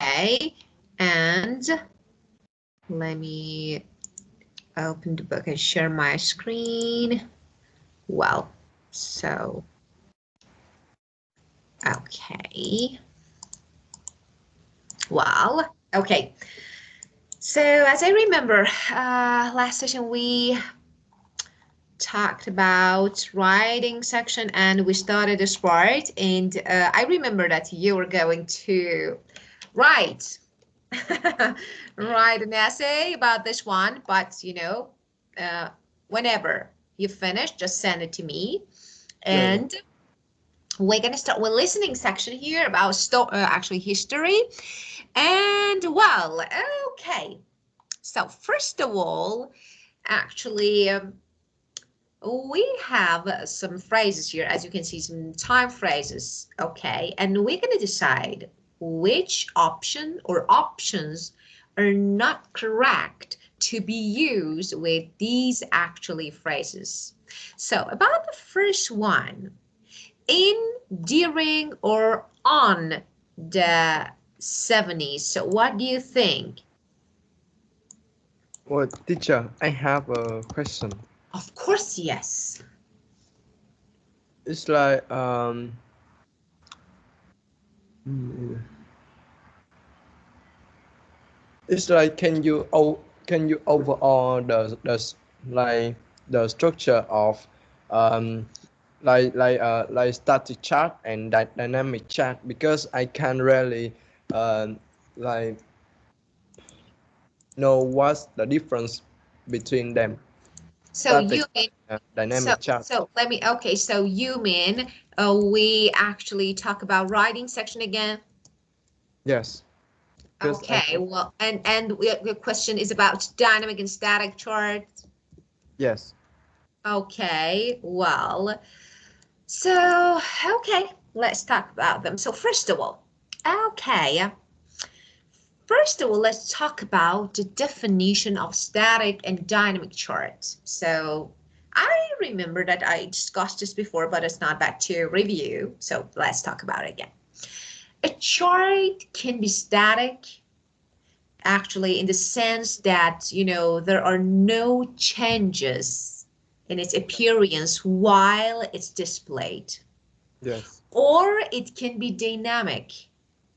Okay, and let me open the book and share my screen. Well, so, okay. Well, okay. So as I remember, last session we talked about writing section and we started this part, and I remember that you were going to write write an essay about this one, but you know, whenever you finish, just send it to me. And we're gonna start with listening section here about actually history. And well, okay, so first of all, actually we have some phrases here, as you can see, some time phrases, okay, and we're going to decide which option or options are not correct to be used with these actually phrases. So about the first one, in, during, or on the 70s, so what do you think? Well, teacher, I have a question. Of course, yes. It's like it's like can you overall like the structure of like static chart and dynamic chart, because I can't really like know what's the difference between them. So Static you mean, dynamic chart. so let me, okay, so you mean we actually talk about writing section again? Yes. Okay, well, and the question is about dynamic and static charts. Yes. Okay, well, so, okay, let's talk about them. So first of all, okay, first of all, let's talk about the definition of static and dynamic charts. So I remember that I discussed this before, but it's not bad to review. So let's talk about it again. A chart can be static, actually, in the sense that, you know, there are no changes in its appearance while it's displayed. Yes. Or it can be dynamic.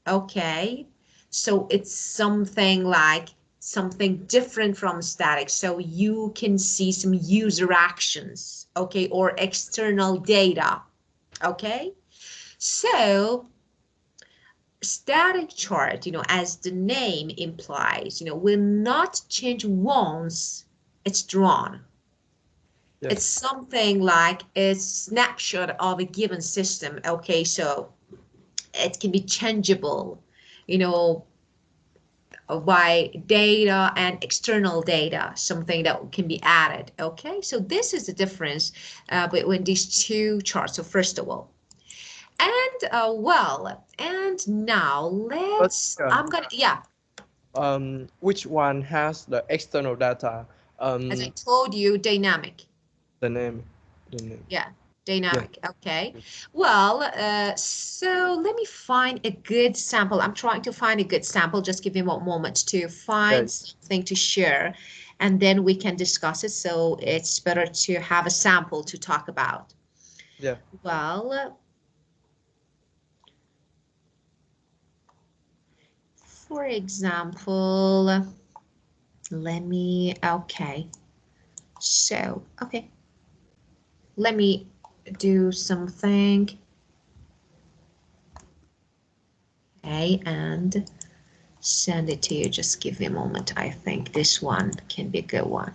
Okay, so it's something like something different from static, so you can see some user actions, okay, or external data. Okay, so static chart, you know, as the name implies, you know, will not change once it's drawn. Yes. It's something like a snapshot of a given system. Okay, so it can be changeable, you know, by data and external data, something that can be added. Okay, so this is the difference between these two charts. So first of all, and well, and now let's, I'm gonna, yeah. Which one has the external data? As I told you, dynamic. The name. The name. Yeah, dynamic. Yeah. Okay. Well, so let me find a good sample. I'm trying to find a good sample. Just give me one moment to find something to share, and then we can discuss it. So it's better to have a sample to talk about. Yeah. Well, for example, let me, okay. So, okay. Let me do something. Okay, and send it to you. Just give me a moment. I think this one can be a good one.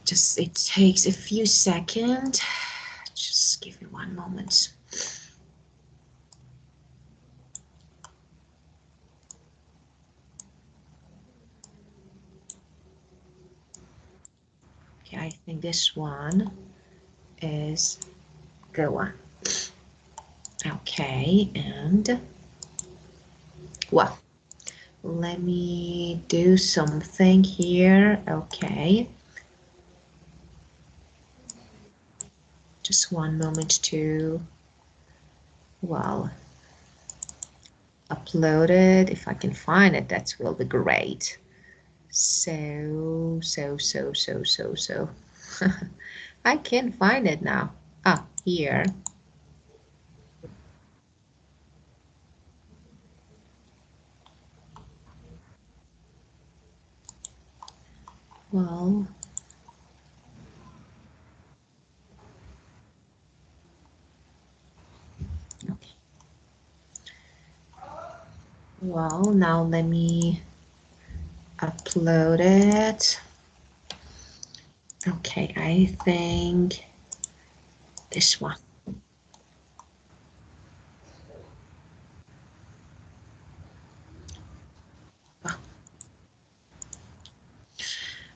Just, it takes a few seconds. Just give me one moment. Okay, I think this one is a good one. Okay, and well, let me do something here. Okay. Just one moment to, well, upload it. If I can find it, that will be great. So. I can't find it now. Ah, here. Well, okay. Well, now let me upload it. Okay, I think this one. Ah,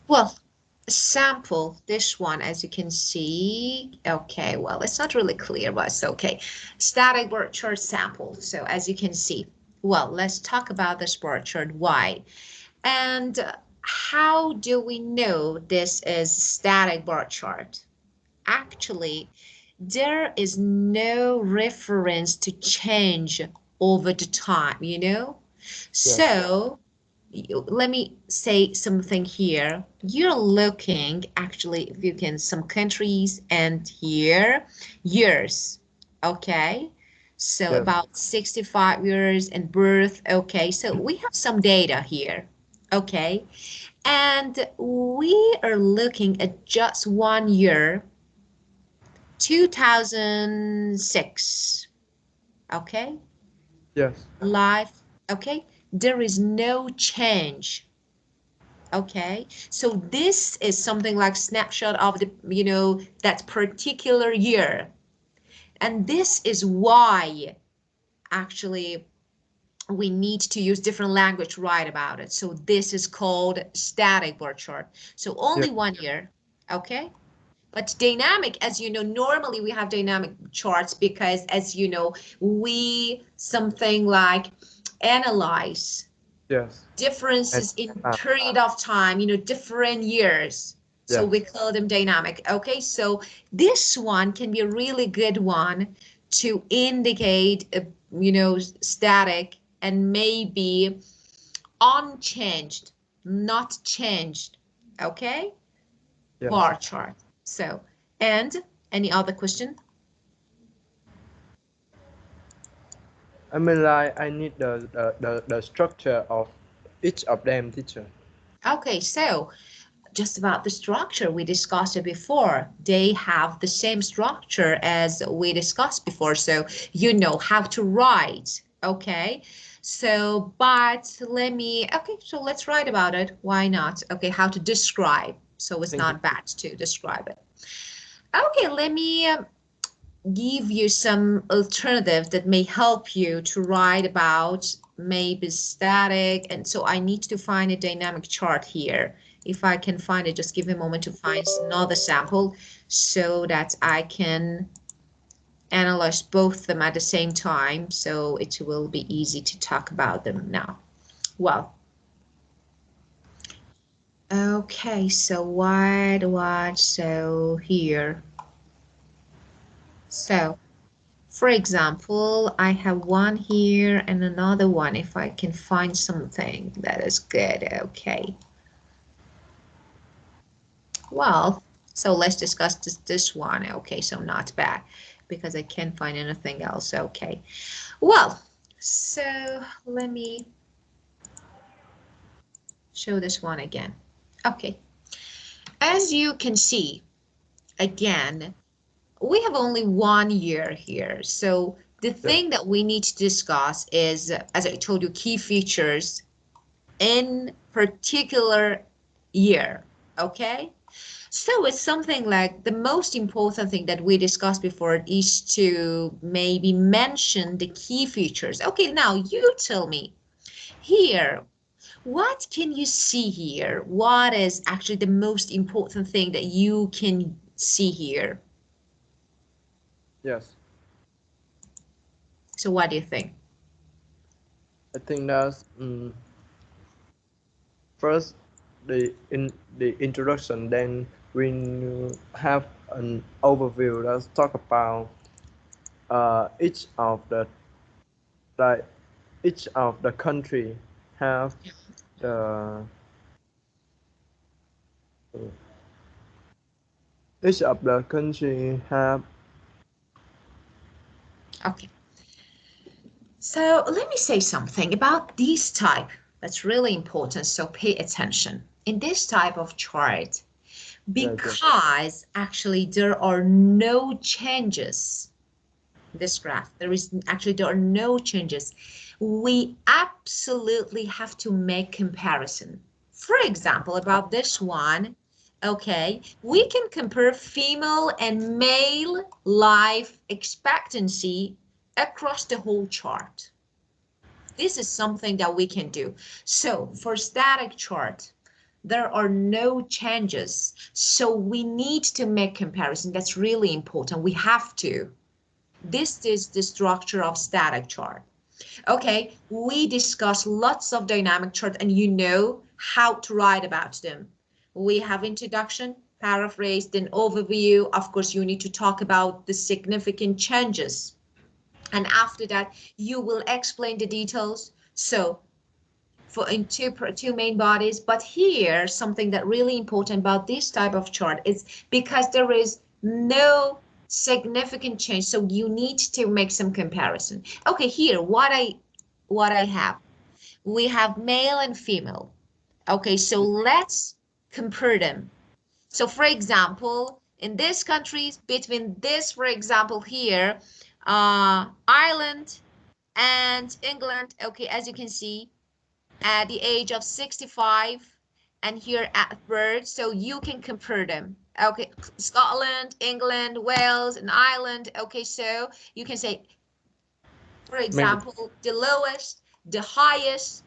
well, sample this one, as you can see. Okay, well, it's not really clear, but it's okay. Static word chart sample. So as you can see, well, let's talk about this word chart. Why? And how do we know this is static bar chart? Actually, there is no reference to change over the time, you know? Yes. So let me say something here. You're looking, actually, if you can, some countries and here, years, okay? So Yes. about 65 years and birth, okay? So we have some data here, okay? And we are looking at just 1 year, 2006, okay? Yes. Life, okay? There is no change, okay? So this is something like snapshot of the, that particular year. And this is why actually we need to use different language to write about it. So this is called static bar chart. So Yes. only 1 year, okay? But dynamic, as you know, normally we have dynamic charts because, as you know, we something like analyze Yes. And differences in period of time, different years. So yes. we call them dynamic. Okay, so this one can be a really good one to indicate, static and maybe unchanged, not changed. Okay, Yes. bar chart. So, and any other question? I mean, like I need the structure of each of them, teacher. Okay, so just about the structure we discussed it before. They have the same structure as we discussed before, so you know how to write. Okay, so but okay, so let's write about it. Why not? Okay, how to describe. So it's Thank you. not bad to describe it. Okay, let me give you some alternative that may help you to write about maybe static. And so I need to find a dynamic chart here. If I can find it, just give me a moment to find another sample so that I can analyze both of them at the same time. So it will be easy to talk about them now. Well, okay, so so here. So for example, I have one here and another one if I can find something that is good. Okay. Well, so let's discuss this one. Okay, so not bad because I can't find anything else. Okay. Well, so let me show this one again. Okay. As you can see, again, we have only 1 year here. So the Yes. thing that we need to discuss is, as I told you, key features in particular year, okay? So it's something like the most important thing that we discussed before is to maybe mention the key features. Okay, now you tell me here, what can you see here? What is actually the most important thing that you can see here? Yes. So what do you think? I think that's first the introduction, then we have an overview. Let's talk about each of the like each of the country have the each of the country have Okay. So let me say something about this type. That's really important. So pay attention. In this type of chart, yeah, yeah, because actually there are no changes this graph, there are no changes, we absolutely have to make comparison. For example, about this one, okay, we can compare female and male life expectancy across the whole chart. This is something that we can do. So for static chart, there are no changes. So we need to make comparison. That's really important. We have to. This is the structure of static chart. Okay, we discuss lots of dynamic chart and you know how to write about them. We have introduction, paraphrase, then overview. Of course, you need to talk about the significant changes. And after that, you will explain the details. So for in two main bodies, but here something that really important about this type of chart is because there is no significant change, so you need to make some comparison. Okay, here what I have, we have male and female. Okay, so let's compare them. So for example, in this countries between this, for example here, Ireland and England, okay, as you can see, at the age of 65 and here at birth, so you can compare them. Okay, Scotland, England, Wales, and Ireland. Okay, so you can say, for maybe example, the lowest, the highest,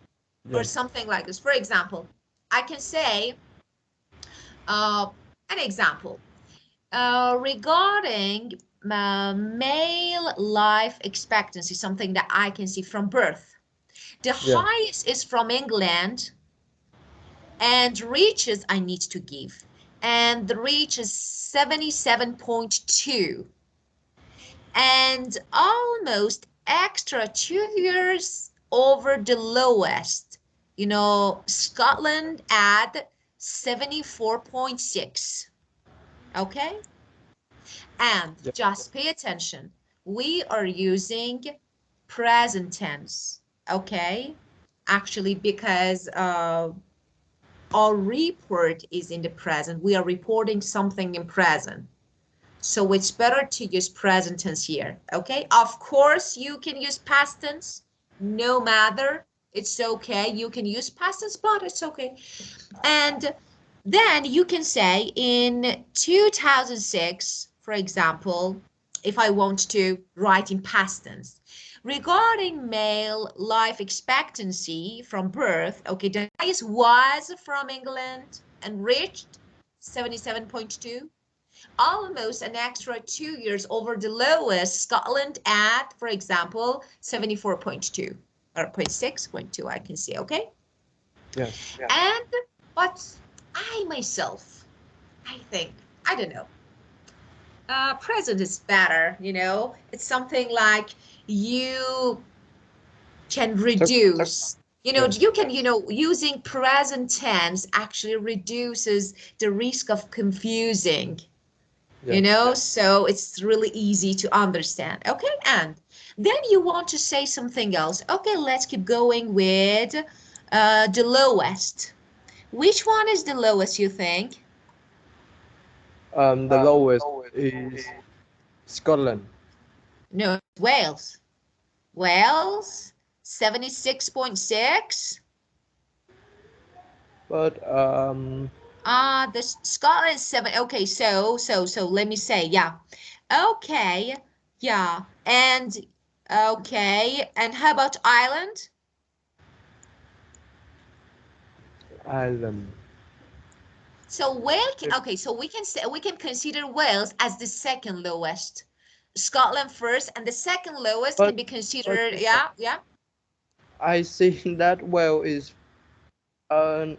or yeah. something like this. For example, I can say uh, an example regarding male life expectancy, something that I can see from birth. The Yeah, highest is from England, and reaches I need to give. And the reach is 77.2 and almost extra 2 years over the lowest. You know, Scotland at 74.6. Okay? And yeah. just pay attention. We are using present tense. Okay? Actually, because our report is in the present. We are reporting something in present. So it's better to use present tense here, okay? Of course, you can use past tense, no matter. It's okay. You can use past tense, but it's okay. And then you can say in 2006, for example, if I want to write in past tense, regarding male life expectancy from birth, okay, the highest was from England and reached 77.2, almost an extra 2 years over the lowest, Scotland at, for example, 74.2 or 0.6.2, I can see, okay? Yes. And but I myself, I think, I don't know, present is better, you know? It's something like you can So reduce, yeah, you can, using present tense actually reduces the risk of confusing, yeah. so it's really easy to understand. Okay, and then you want to say something else. Okay, let's keep going with the lowest. Which one is the lowest, you think? The lowest is Scotland, No, Wales. Wales, 76.6. but The Scotland is 7. Okay, so let me say, yeah. Okay, yeah. And okay, and how about Ireland? Ireland. So okay, so we can say we can consider Wales as the second lowest. Scotland first, and the second lowest But can be but considered, yeah, yeah. I see that Wales is I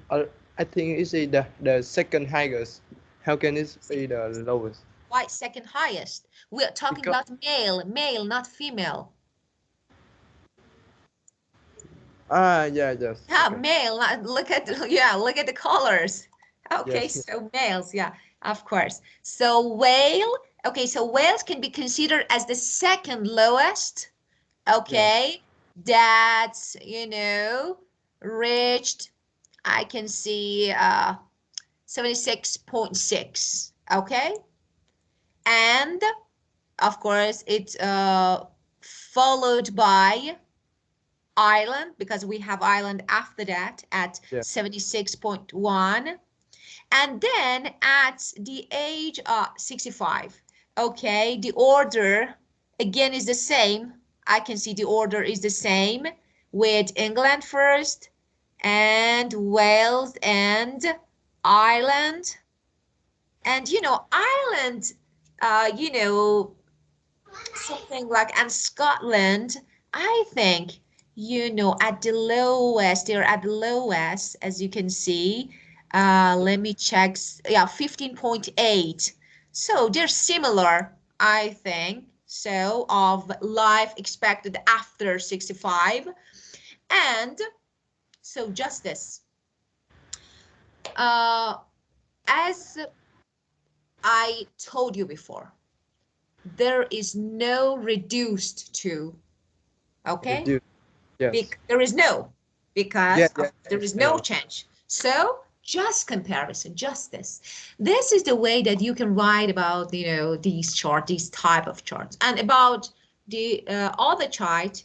think it's the second highest. How can it be the lowest? Why second highest? We're talking Because about male, not female. yeah, yes. Yeah, Okay. male. Look at look at the colors. Okay, Yes. so males, yeah, of course. So whale, okay, so whales can be considered as the second lowest, Yes. okay, that's, reached, I can see 76.6, okay, and of course it's followed by island, because we have island after that at Yeah. 76.1, and then at the age of 65, okay, the order again is the same. I can see the order is the same, with England first and Wales and Ireland. And Ireland, uh, you know, something like, and Scotland, I think, at the lowest, they're at the lowest, as you can see. Let me check. Yeah, 15.8. So they're similar, I think. So of life expected after 65. And so justice. Uh, as I told you before, there is no reduced to, okay? Reduce. Yes. There is no, Yeah. because Yeah. there is I no know. change. So just comparison, just this. This is the way that you can write about, these charts, these type of charts, and about the other charts,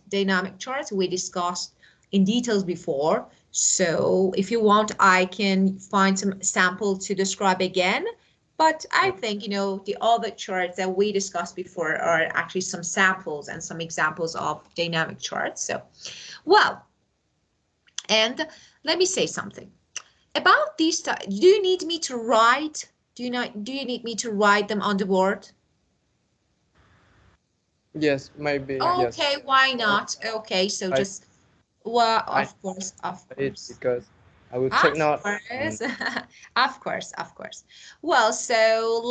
dynamic charts we discussed in details before. So if you want, I can find some sample to describe again. But I Yeah. think, the other charts that we discussed before are actually some samples and some examples of dynamic charts. So, well, and let me say something about these. Do you need me to write? Do you need me to write them on the board? Yes. Maybe. Yes. Okay, why I not? Okay, so I just, well, I of course, of it course. because I will take Of note. And course, of course, of course. Well, so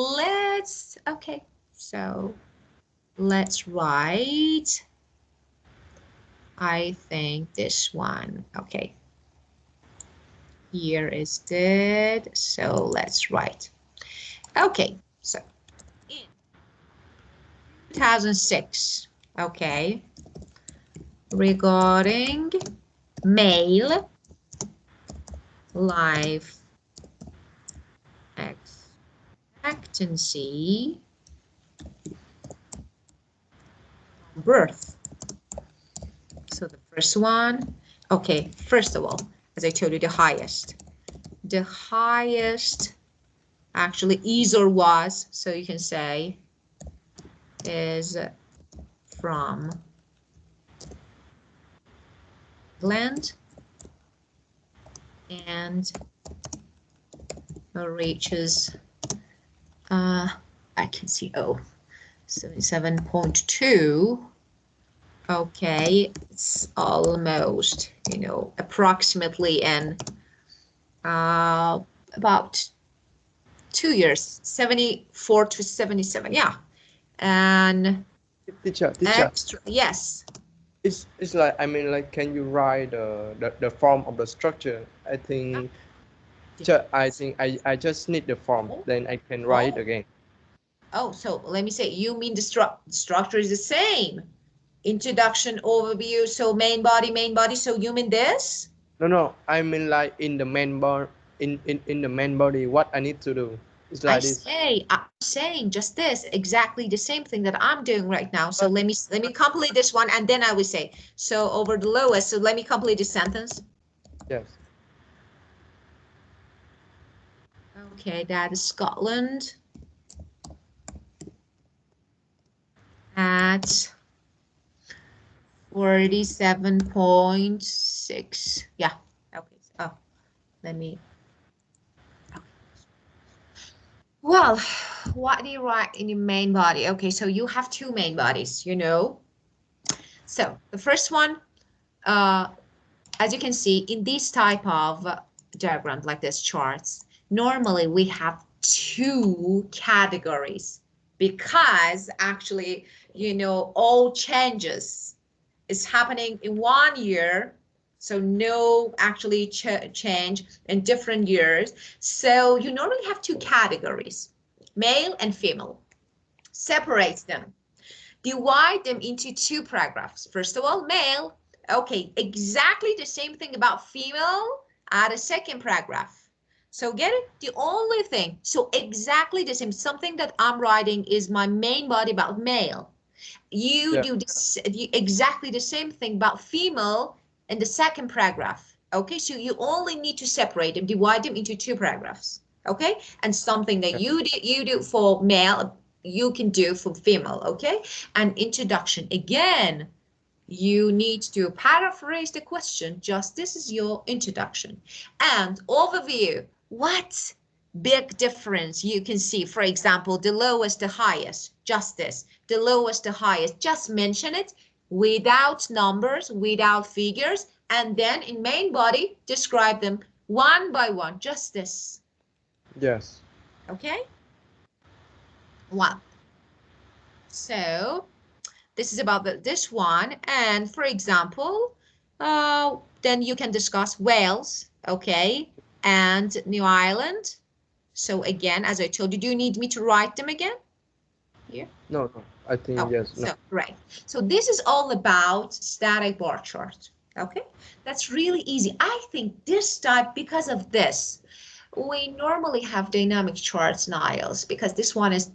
okay, so let's write, I think this one. Okay, here is good. So let's write. Okay, so in 2006, okay, regarding male life expectancy birth. So the first one, okay, first of all, as I told you, the highest actually is or was, so you can say, is from England and reaches, I can see, 77.2. Okay, it's almost, approximately in about 2 years, 74 to 77, yeah. And teacher. extra, yes. It's like, I mean, like, can you write the form of the structure? I think I just need the form, Oh, then I can write it oh, again. oh, so let me say, you mean the structure is the same. Introduction, overview, so main body, so you mean this? No, I mean, like, in the main bar, in the main body, what I need to do. It's like this. I'm saying just this, exactly the same thing that I'm doing right now. So But let me complete this one, and then I will say, so over the lowest, so let me complete this sentence. yes. Okay, that is Scotland at 47.6. Yeah. Okay. Oh, let me. Okay. Well, what do you write in your main body? Okay, so you have two main bodies, So the first one, as you can see in this type of diagram, like this charts, normally we have two categories because actually, you know, all changes is happening in 1 year. So no actually change in different years. So you normally have two categories, male and female. Separate them. Divide them into two paragraphs. First of all, male. Okay, exactly the same thing about female. Add a second paragraph. So get it? The only thing, so exactly the same, something that I'm writing is my main body about male. You do this, exactly the same thing about female in the second paragraph. Okay, so you only need to separate them, divide them into two paragraphs. Okay, and something that you do for male, you can do for female. Okay, and introduction again. You need to paraphrase the question. Just this is your introduction and overview. What big difference you can see? For example, the lowest, the highest, just this, the lowest, the highest, just mention it without numbers, without figures, and then in main body, describe them one by one, just this. Yes. Okay? One. So this is about this one. And for example, then you can discuss Wales, okay, and New Ireland. So again, as I told you, do you need me to write them again? Here? No, no. I think Oh, yes. No. so right. So this is all about static bar chart. Okay, that's really easy. I think this type, because of this, we normally have dynamic charts in IELTS because this one is,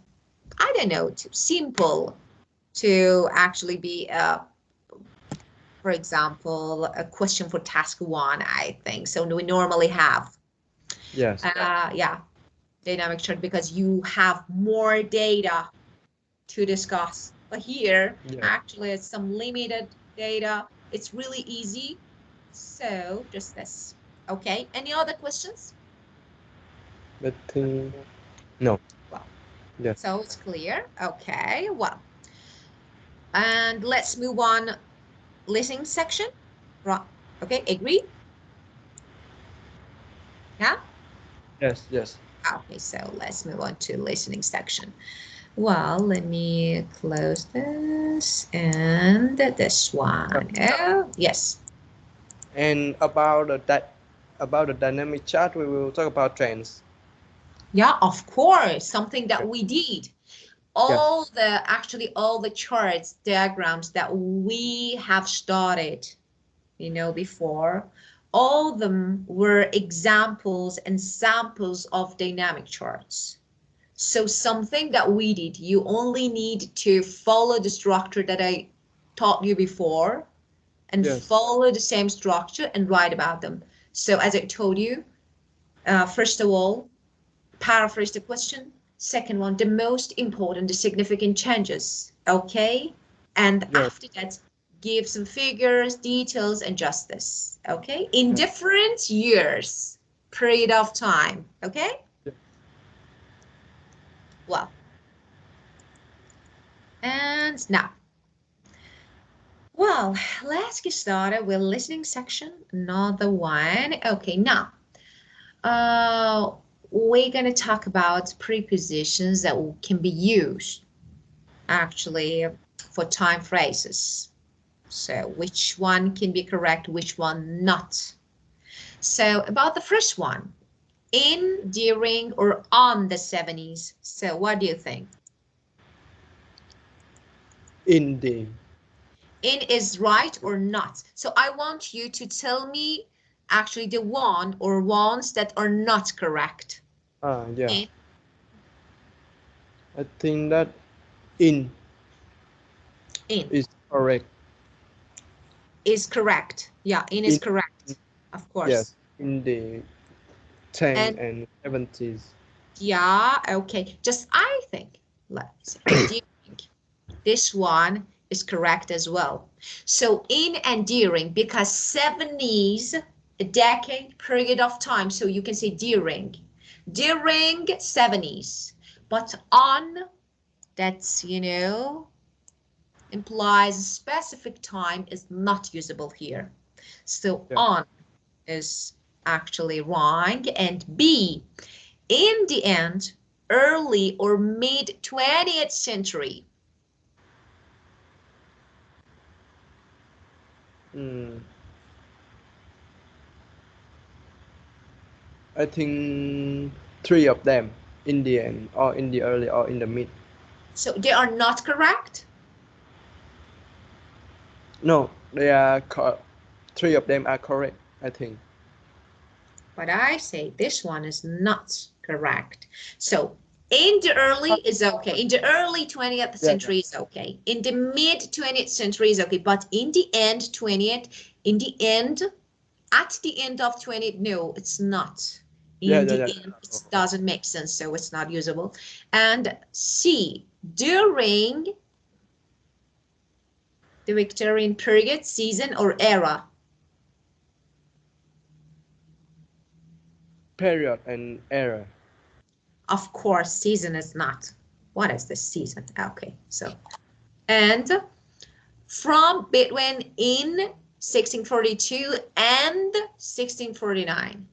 I don't know, too simple to actually be for example, a question for task one, I think. So we normally have, Yes. yeah, dynamic chart because you have more data to discuss. But here, actually, it's some limited data. It's really easy. So just this. Okay. Any other questions? I think no. Well, Yes. so it's clear. Okay. Well, and let's move on. Listening section. Right. Okay. Agree? Yeah. Yes. Yes. Okay, so let's move on to listening section. Well, let me close this and this one. Oh, yes. And about the dynamic chart, we will talk about trends. Yeah, of course, something that we did. Yes. Actually all the charts, diagrams that we have started, you know, before, all of them were examples and samples of dynamic charts. So something that we did, you only need to follow the structure that I taught you before and follow the same structure and write about them. So as I told you, first of all, paraphrase the question. Second one, the most important, the significant changes. Okay. And after that, give some figures, details, and justice. Okay. In different years, period of time. Okay. Well, and now, well, let's get started with listening section. Another one. Okay, now, we're going to talk about prepositions that can be used actually for time phrases. So which one can be correct, which one not. So about the first one, in, during, or on the 70s. So what do you think? In the. In is right or not. So I want you to tell me actually the one or ones that are not correct. Yeah. In. I think that in is correct. Is correct. Yeah, in is correct. Of course. Yes, in the 10 And and 70s. yeah, okay. Just I think, let's see. This one is correct as well. So in and during, because 70s, a decade, period of time. So you can say during 70s. But on, that's, you know, implies a specific time is not usable here. So on is actually wrong. And B, in the end, early or mid 20th century. I think three of them, in the end, or in the early, or in the mid. So they are not correct? No, they are three of them are correct, I think. But I say this one is not correct. So in the early is okay. In the early 20th century is okay. In the mid 20th century is okay. But in the end 20th, in the end, at the end of 20th, no, it's not. In the end, it doesn't make sense, so it's not usable. And C, during the Victorian period, season, or era. Period and era. Of course, season is not. What is the season? Okay, so, and from between in 1642 and 1649.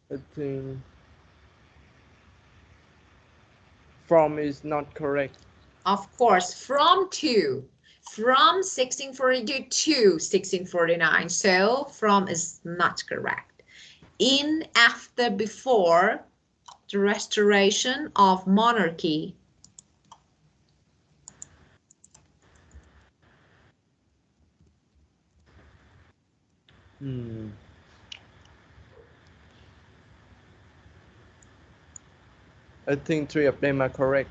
I think from is not correct. Of course, from 1642 to 1649. So from is not correct. In, after, before the restoration of monarchy. I think three of them are correct.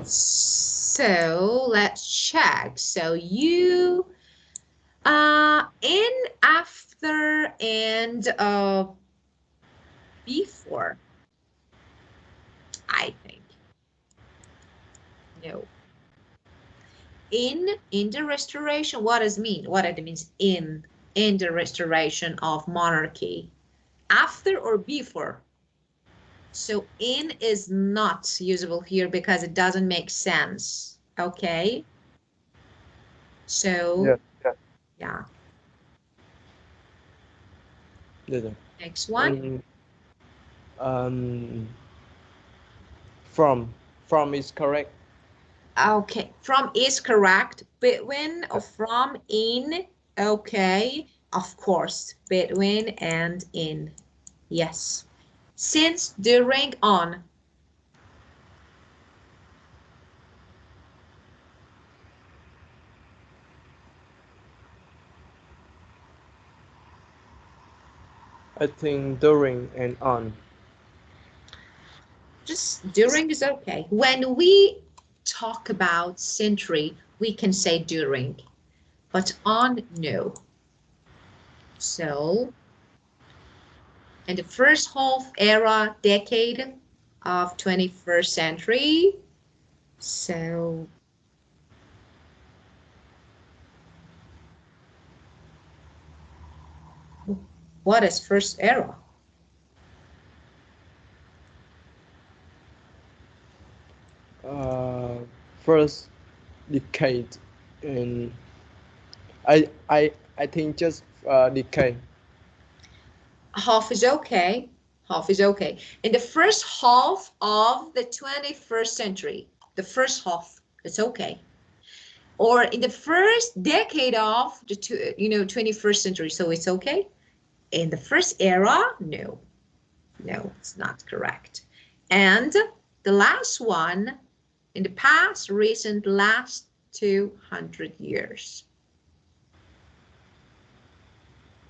So let's check. So you in, after, and before, I think. No. In the restoration, what does it mean? What it means in the restoration of monarchy. After or before? So in is not usable here because it doesn't make sense. Okay. So yeah. Next one. From is correct. Okay, from is correct. Between or from, in. Okay, of course, between and in. Yes. Since, during, on. I think during and on. Just during is okay. When we talk about century, we can say during, but on, no. So, in the first half era, decade of 21st century, so what is first era? First decade, and I think just decade. Half is okay. Half is okay. In the first half of the 21st century, the first half, it's okay. Or in the first decade of the 21st century, so it's okay. In the first era, no, it's not correct. And the last one, in the past, recent, last 200 years.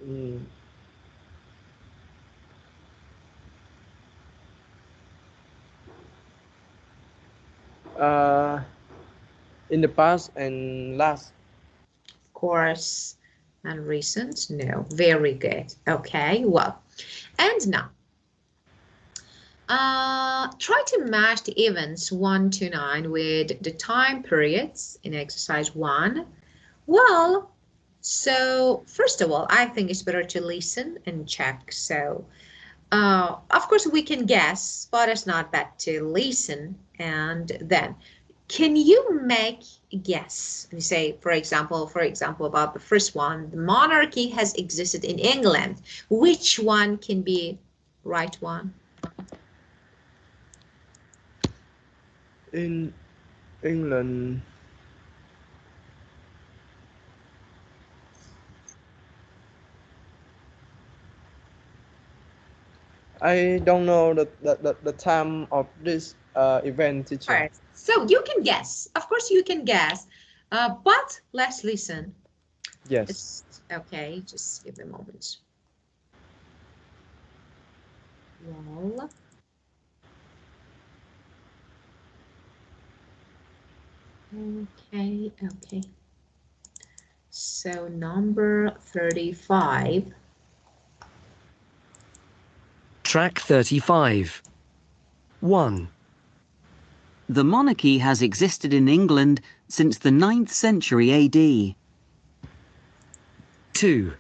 In the past and last. Of course, and recent, no. Very good. Okay, well, and now try to match the events 1 to 9 with the time periods in exercise 1. Well, so first of all, I think it's better to listen and check. So of course we can guess, but it's not bad to listen and then Can you make a guess? You say, for example, about the first one, the monarchy has existed in England. Which one can be right one? In England, I don't know the time of this event, teacher. Right. So you can guess. Of course, you can guess. But let's listen. Yes. It's okay. Just give me a moment. Well, okay. So number 35. Track 35. 1. The monarchy has existed in England since the 9th century AD. 2.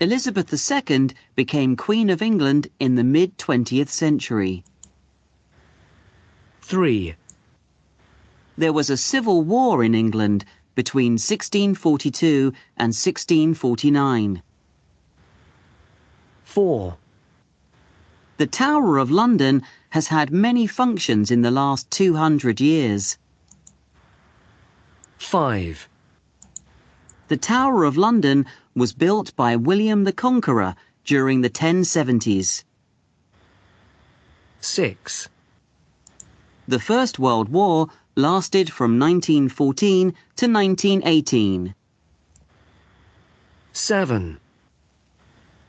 Elizabeth II became Queen of England in the mid-20th century. 3. There was a civil war in England between 1642 and 1649. 4. The Tower of London has had many functions in the last 200 years. 5. The Tower of London was built by William the Conqueror during the 1070s. 6. The First World War lasted from 1914 to 1918. 7.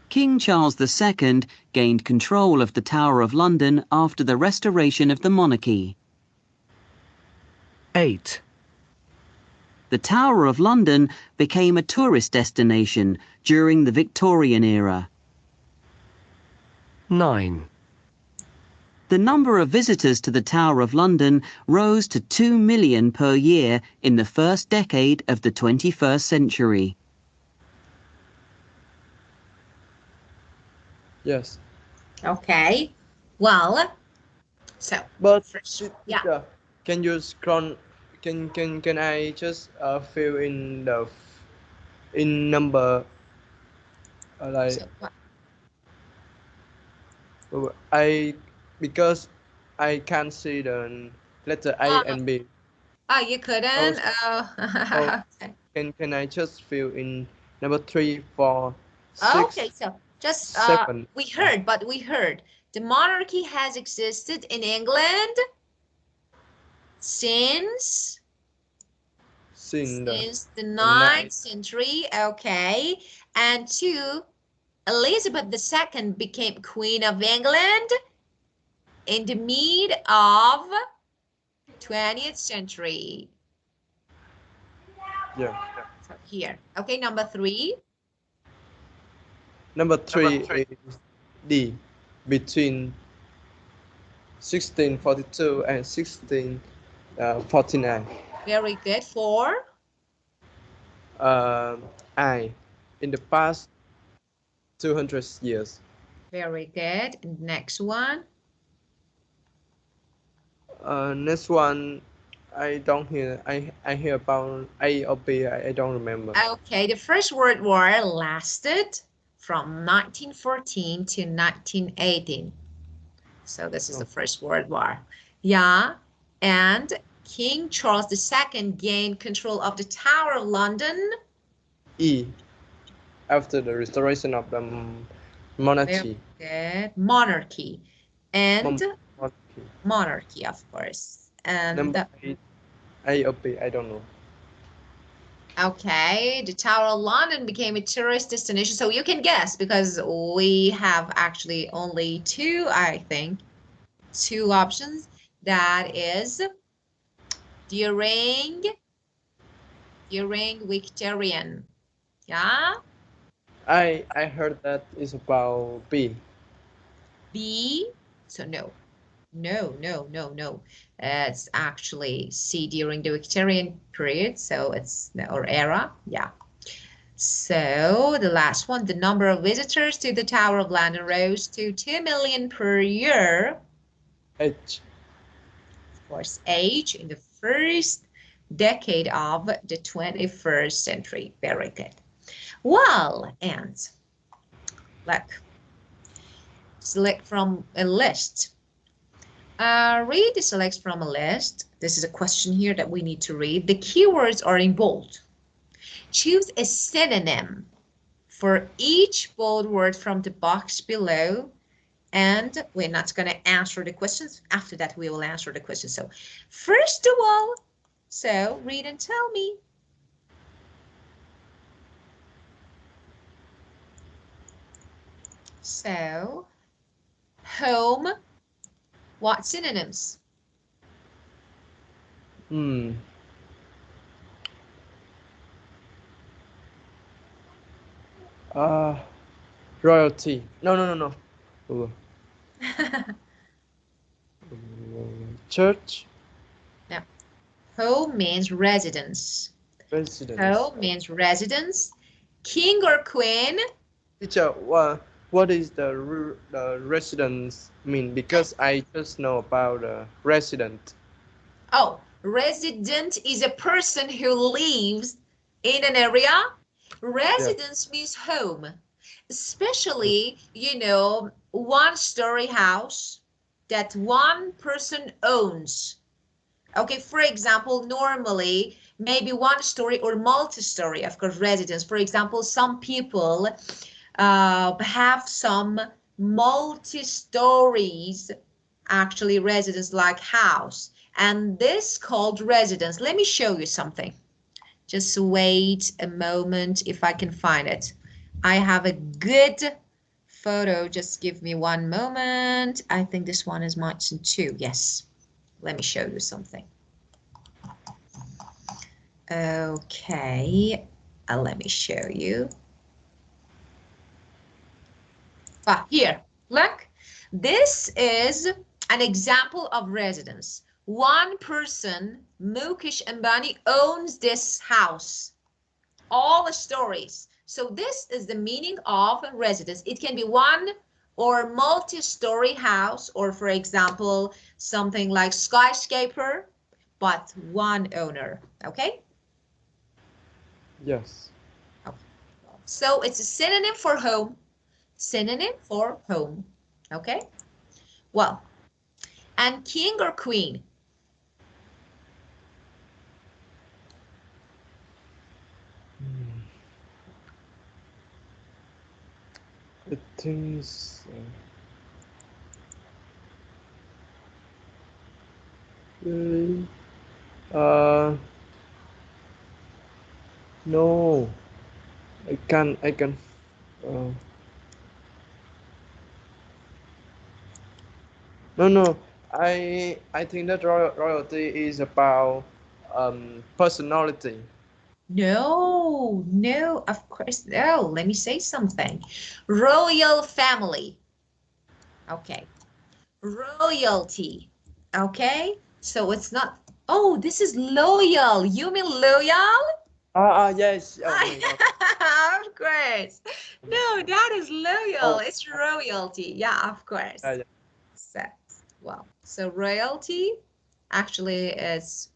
King Charles II gained control of the Tower of London after the restoration of the monarchy. 8. The Tower of London became a tourist destination during the Victorian era. 9. The number of visitors to the Tower of London rose to 2 million per year in the first decade of the 21st century. Yes. Okay. Well, so But first, yeah. teacher, can you scroll? Can I just fill in the in number like So what? I because I can't see the letter A Oh, and B. oh, you Oh, couldn't? so Oh, okay. can I just fill in number 3, 4, Okay, 6, so just 7? we heard the monarchy has existed in England since Since the the 9. 9th century. Okay, and two, Elizabeth II became Queen of England in the mid of 20th century. Yeah. So here, okay, number 3. Number 3 is D, between 1642 and 1649. Very good. 4. I, in the past 200 years. Very good. Next one. Next one, I don't hear. I hear about A or B. I don't remember. Okay, the First World War lasted from 1914 to 1918. So this is the First World War. Yeah, and King Charles II gained control of the Tower of London. E, after the restoration of the monarchy. Very good. Monarchy. And Monarchy. monarchy, of course. And Number 8, A or B. I don't know. okay, the Tower of London became a tourist destination. So you can guess because we have actually only two, I think, two options. That is during Victorian. Yeah. I heard that is about B. B. So no. It's actually C, during the Victorian period. So it's or era. Yeah. So the last one, the number of visitors to the Tower of London rose to 2 million per year. H. course, age in the first decade of the 21st century. Very good. Well, and look, select from a list. Read the selects from a list. This is a question here that we need to read. The keywords are in bold. Choose a synonym for each bold word from the box below. And we're not going to answer the questions. After that, we will answer the questions. So first of all, so read and tell me. So, home, what synonyms? Royalty. No. Church. No. Home means residence. Residence. Home means residence. King or queen? Teacher, what is the residence mean? Because I just know about the resident. Oh, resident is a person who lives in an area. Residence means home, especially, you know, one-story house that one person owns. Okay, for example, normally maybe one story or multi-story, of course, residence. For example, some people have some multi-stories, actually residence like house, and this called residence. Let me show you something. Just wait a moment if I can find it. I have a good photo. Just give me one moment. I think this one is Martin too. Yes. Let me show you something. Okay, let me show you. Here, look. This is an example of residence. One person, Mukesh Ambani, owns this house. All the stories. So this is the meaning of residence. It can be one or multi-story house, or for example, something like skyscraper, but one owner, okay? Yes. Okay. So it's a synonym for home. Synonym for home, okay? Well, and king or queen? It is. No. I can. No. I think that royalty is about personality. No, of course, no. Let me say something. Royal family. Okay. Royalty. Okay. So it's not, oh, this is loyal. You mean loyal? Yes. Oh my God. Of course. No, that is loyal. It's royalty. Yeah, of course. Yeah. So, well, so royalty actually is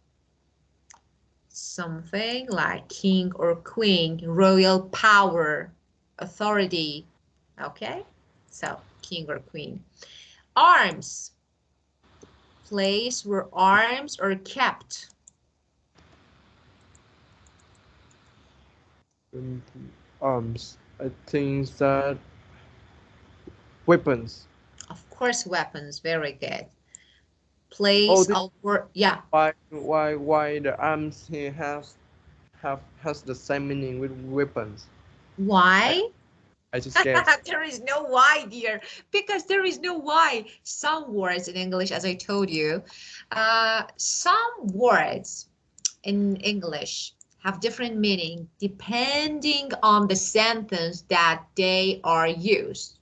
something like king or queen, royal power, authority. Okay, so king or queen. Arms, place where arms are kept. Arms. I think that weapons. Of course, weapons. Very good. Place of work. Yeah. Why the arms here has the same meaning with weapons? Why? I just guess. There is no why, dear, because there is no why. Some words in English, as I told you, some words in English have different meaning depending on the sentence that they are used.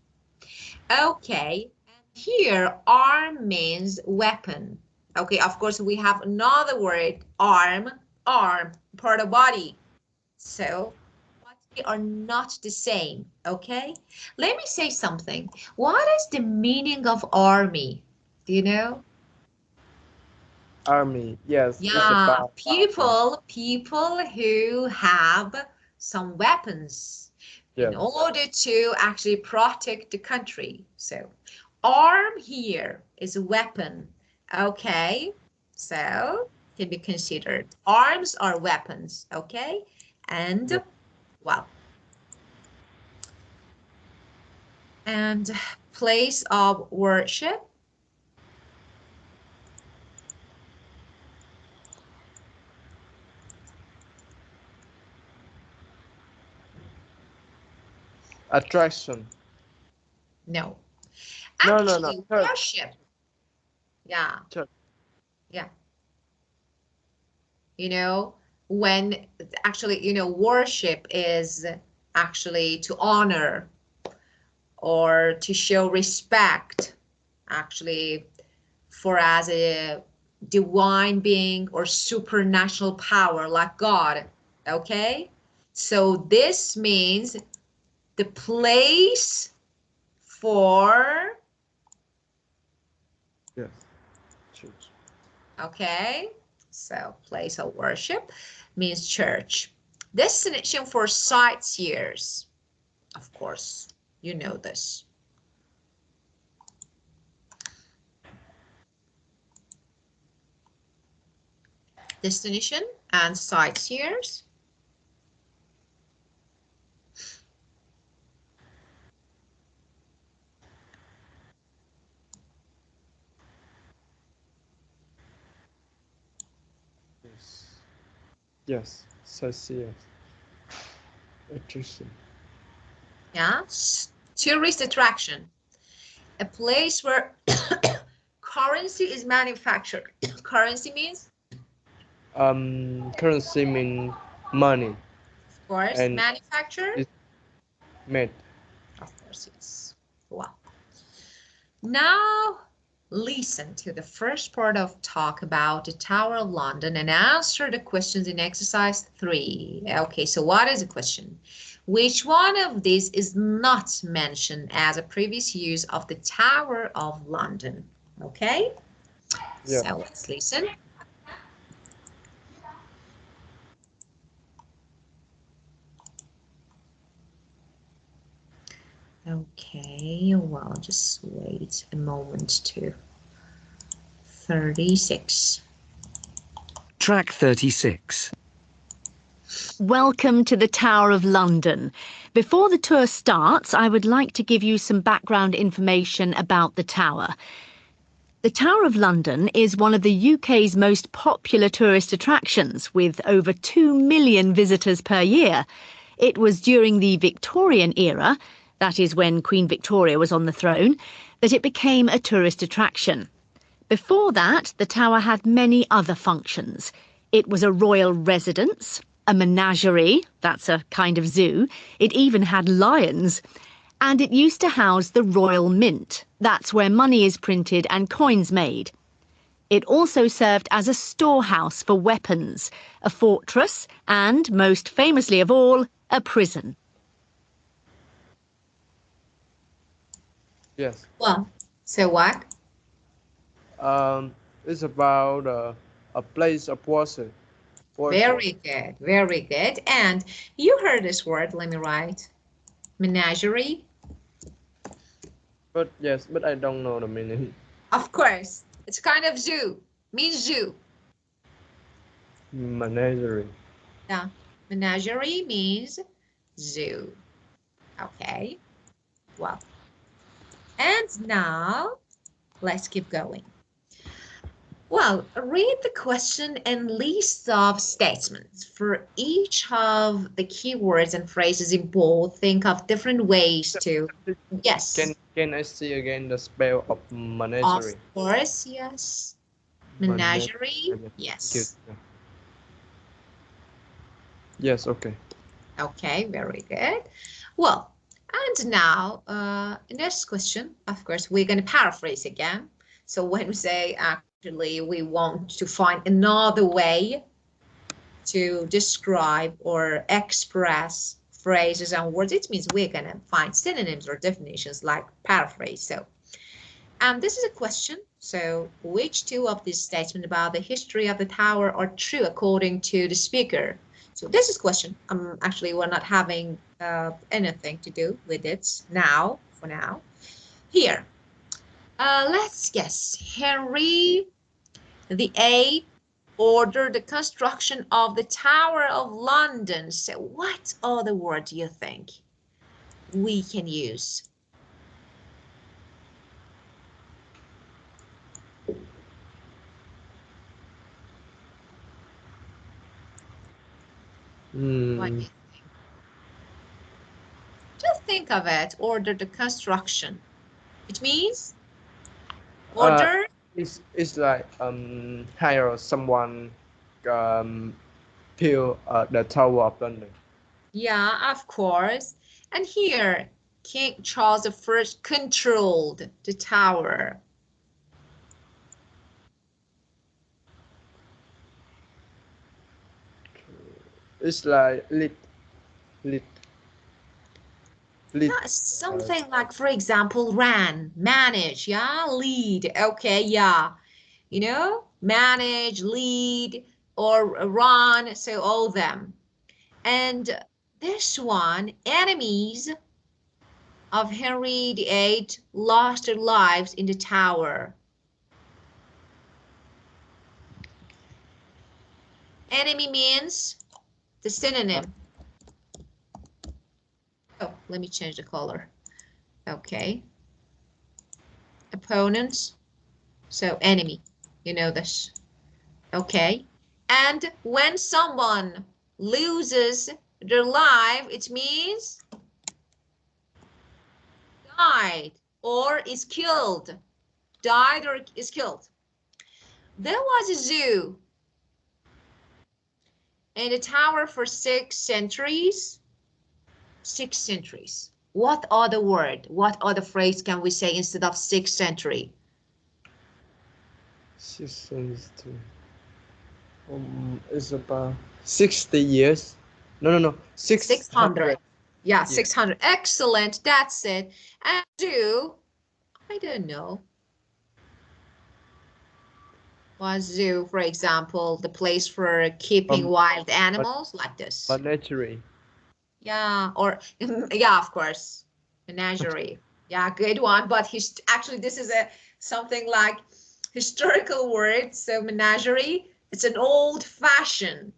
Okay, and here arm means weapon. Okay, of course we have another word, arm, part of body. So they are not the same, okay? Let me say something. What is the meaning of army? Do you know? Army. Yes, it's Yeah, about people who have some weapons in yes. order to actually protect the country. So arm here is a weapon. Okay, so can be considered. Arms are weapons. Okay, and Yep. well, and place of worship. Attraction. No, No. actually Church. worship. Yeah, Church. yeah. You know, when actually, worship is actually to honor or to show respect, actually, for as a divine being or supernatural power like God. Okay? So this means the place for, Yes. Church. okay? So place of worship means church. Destination for sightseers. Of course, you know this. Destination and sightseers. Yes. Yes. Says yes. Attraction. Yeah, tourist attraction. A place where currency is manufactured. Currency means, Currency mean money, of course, and manufactured. it's made. Of course, yes. Well, now listen to the first part of talk about the Tower of London and answer the questions in exercise 3. Okay, so what is the question? Which one of these is not mentioned as a previous use of the Tower of London? Okay, Yeah. so let's listen. Okay, well, just wait a moment to 36. Track 36. Welcome to the Tower of London. Before the tour starts, I would like to give you some background information about the tower. The Tower of London is one of the UK's most popular tourist attractions, with over 2 million visitors per year. It was during the Victorian era, that is when Queen Victoria was on the throne, that it became a tourist attraction. Before that, the tower had many other functions. It was a royal residence, a menagerie, that's a kind of zoo. It even had lions. And it used to house the Royal Mint. That's where money is printed and coins made. It also served as a storehouse for weapons, a fortress, and, most famously of all, a prison. Yes. Well, so what? It's about a place of worship. Worship. Very good, very good. And you heard this word, let me write. Menagerie. But yes, but I don't know the meaning. Of course, it's kind of zoo, means zoo. Menagerie. Yeah, menagerie means zoo. Okay, well, and now let's keep going. Well, read the question and list of statements. For each of the keywords and phrases in bold, think of different ways to, yes, Can I see again the spell of of menagerie? course, yes. Menagerie. Menagerie, Thank you. yes. Yes. Okay. Okay, very good. Well, and now, next question, of course, we're going to paraphrase again. So when we say actually we want to find another way to describe or express phrases and words, it means we're going to find synonyms or definitions like paraphrase. So And this is a question. So which two of these statements about the history of the tower are true according to the speaker? So this is question. Actually, we're not having anything to do with it now, for now. Here, let's guess. Henry VIII ordered the construction of the Tower of London. So what other word do you think we can use? What do you think? Just think of it. Order the construction. It means order. It's like hire someone build the Tower of London. Yeah, of course. And here, King Charles I controlled the tower. It's like lit. Yeah, something like, for example, ran, manage, yeah, lead. Okay, yeah. You know, manage, lead, or run, so all them. And this one, enemies of Henry VIII lost their lives in the tower. Enemy means the synonym. Oh, let me change the color. Okay. Opponents. So enemy, you know this. Okay. And when someone loses their life, it means died or is killed. Died or is killed. There was a zoo in the tower for 6 centuries. 6 centuries. What other word, what other phrase can we say instead of 6th century? 6 century. It's about 60 years. No. 600. Yeah, Yeah. 600. Excellent. That's it. And zoo, I don't know. Was zoo, for example, the place for keeping wild animals like this? Menagerie. Yeah, or yeah, of course, menagerie. Yeah, good one. But actually, this is something like historical word. So menagerie, it's an old-fashioned,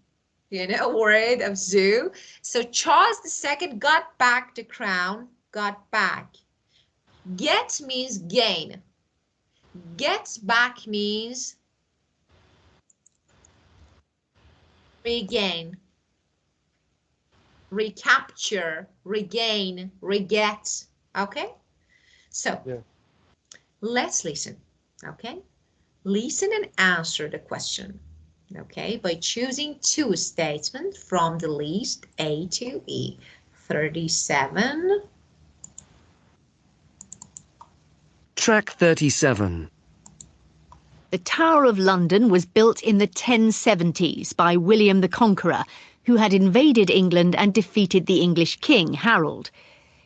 word of zoo. So Charles II got back the crown. Got back. Get means gain. Get back means regain, recapture, regain, reget. Okay? So Yeah. let's listen. Okay? Listen and answer the question. Okay? By choosing 2 statements from the list A to E. 37. Track 37. The Tower of London was built in the 1070s by William the Conqueror, who had invaded England and defeated the English king, Harold.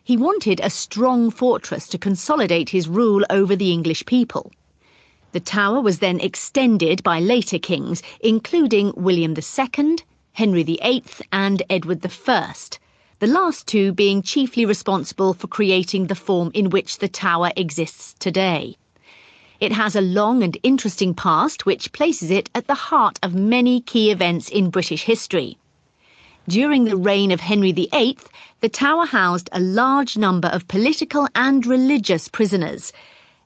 He wanted a strong fortress to consolidate his rule over the English people. The tower was then extended by later kings, including William II, Henry VIII and Edward I, the last 2 being chiefly responsible for creating the form in which the tower exists today. It has a long and interesting past which places it at the heart of many key events in British history. During the reign of Henry VIII, the tower housed a large number of political and religious prisoners.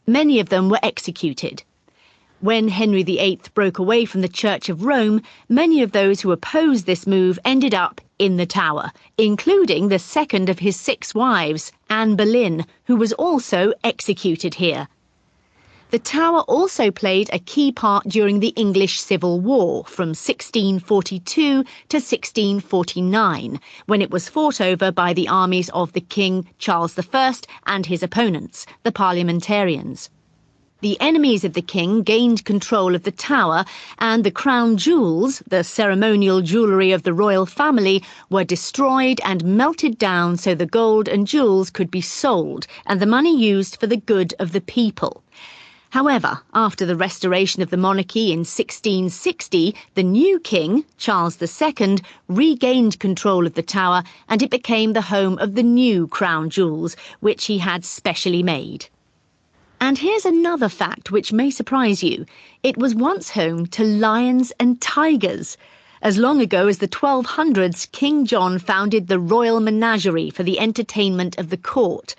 Many of them were executed. When Henry VIII broke away from the Church of Rome, many of those who opposed this move ended up in the tower, including the second of his 6 wives, Anne Boleyn, who was also executed here. The tower also played a key part during the English Civil War from 1642 to 1649, when it was fought over by the armies of the King Charles I and his opponents, the parliamentarians. The enemies of the king gained control of the tower, and the crown jewels, the ceremonial jewellery of the royal family, were destroyed and melted down so the gold and jewels could be sold and the money used for the good of the people. However, after the restoration of the monarchy in 1660, the new king, Charles II, regained control of the tower, and it became the home of the new crown jewels, which he had specially made. And here's another fact which may surprise you. It was once home to lions and tigers. As long ago as the 1200s, King John founded the Royal Menagerie for the entertainment of the court.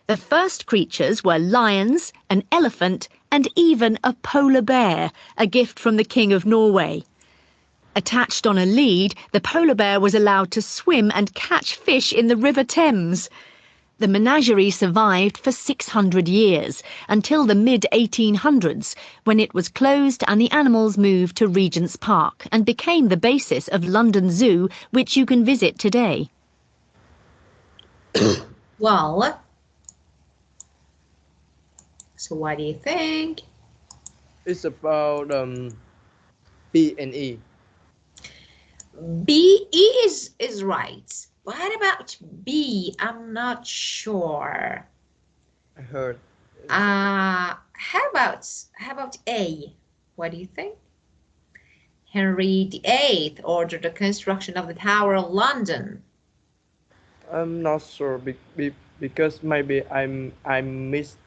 The first creatures were lions, an elephant, and even a polar bear, a gift from the King of Norway. Attached on a lead, the polar bear was allowed to swim and catch fish in the River Thames. The menagerie survived for 600 years, until the mid-1800s, when it was closed and the animals moved to Regent's Park and became the basis of London Zoo, which you can visit today. Well, so what do you think? It's about B and E. B, E is right. What about B? I'm not sure. I heard. How about A? What do you think? Henry VIII ordered the construction of the Tower of London. I'm not sure because maybe I missed.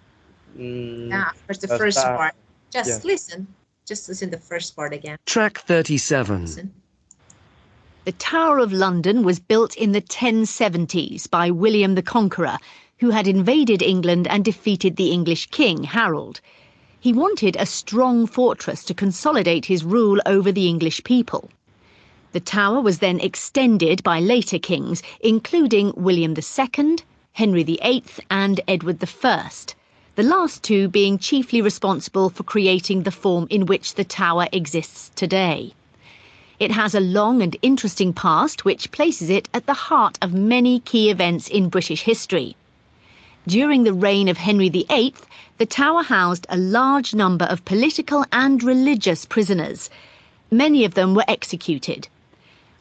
Yeah, first the the first start. part. Just Yes. listen. Just listen the first part again. Track 37. Listen. The Tower of London was built in the 1070s by William the Conqueror, who had invaded England and defeated the English king, Harold. He wanted a strong fortress to consolidate his rule over the English people. The tower was then extended by later kings, including William II, Henry VIII and Edward I, the last two being chiefly responsible for creating the form in which the tower exists today. It has a long and interesting past which places it at the heart of many key events in British history. During the reign of Henry VIII, the tower housed a large number of political and religious prisoners. Many of them were executed.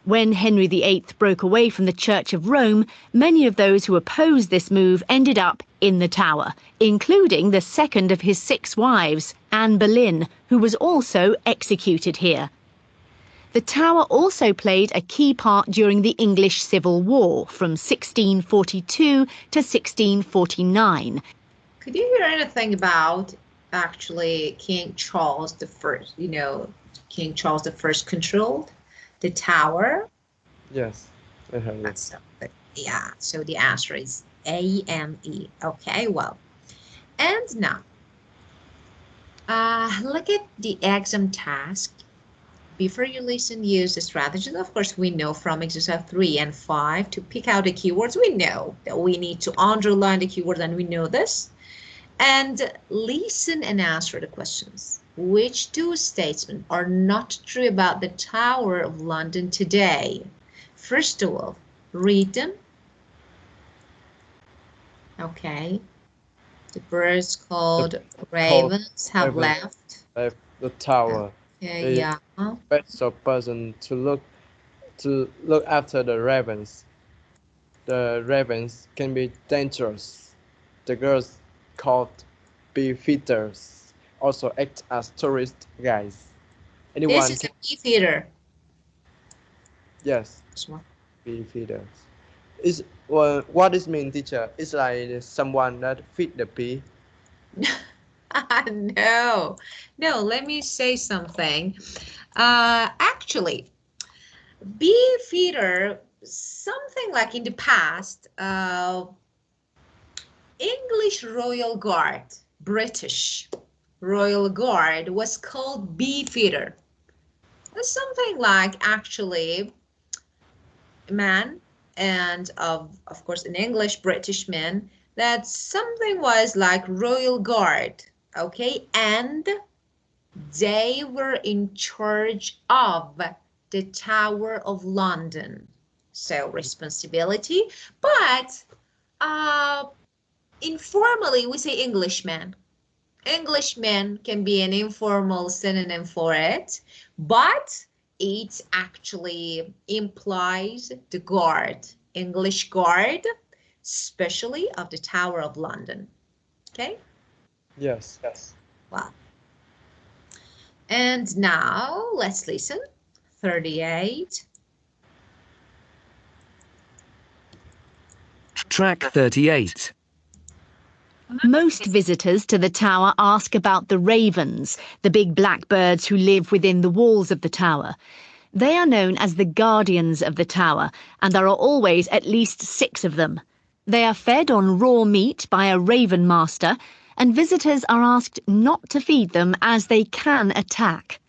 When Henry VIII broke away from the Church of Rome, many of those who opposed this move ended up in the tower, including the second of his 6 wives, Anne Boleyn, who was also executed here. The tower also played a key part during the English Civil War from 1642 to 1649. Could you hear anything about actually King Charles I? King Charles I controlled the tower. Yes, I heard it. That's yeah. So the answer is A and E. Okay, well, and now look at the exam task. Before you listen, use the strategies. Of course, we know from exercise 3 and 5 to pick out the keywords. We know that we need to underline the keywords, and we know this. And listen and answer the questions. Which 2 statements are not true about the Tower of London today? First of all, read them. Okay. The birds called ravens have left. The tower. Okay, yeah. Special person to look after the ravens. The ravens can be dangerous. The girls called beefeaters also act as tourist guides. Anyone This is a beefeater. Yes, This one. beefeaters. What is mean, teacher? It's like someone that feed the bee. No, let me say something. Actually, beefeater, something like in the past, English Royal Guard, British Royal Guard was called beefeater. It's something like actually a man and of course an English British man, that something was like Royal Guard, okay, and they were in charge of the Tower of London. So responsibility, but informally we say Englishman. Englishman can be an informal synonym for it, but it actually implies the guard, English guard, especially of the Tower of London. Okay? Yes. Well, and now let's listen. 38. Track 38. Most visitors to the tower ask about the ravens, the big black birds who live within the walls of the tower. They are known as the guardians of the tower, and there are always at least 6 of them. They are fed on raw meat by a raven master, and visitors are asked not to feed them as they can attack.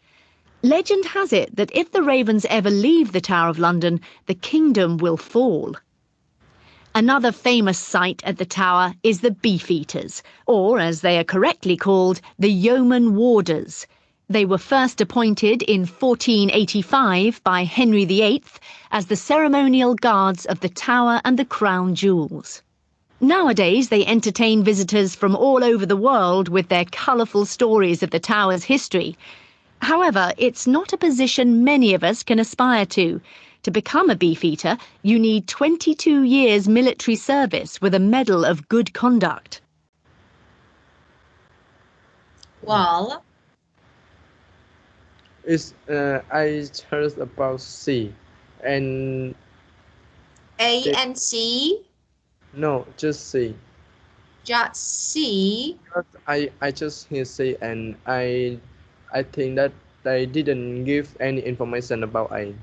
Legend has it that if the ravens ever leave the Tower of London, the kingdom will fall. Another famous sight at the tower is the beefeaters, or as they are correctly called, the yeoman warders. They were first appointed in 1485 by Henry VIII as the ceremonial guards of the tower and the crown jewels. Nowadays, they entertain visitors from all over the world with their colourful stories of the tower's history. However, it's not a position many of us can aspire to. To become a beefeater, you need 22 years military service with a Medal of Good Conduct. Well, I heard about C, and A and C, no, just C. just C. I just hear C, and I think that they didn't give any information about A.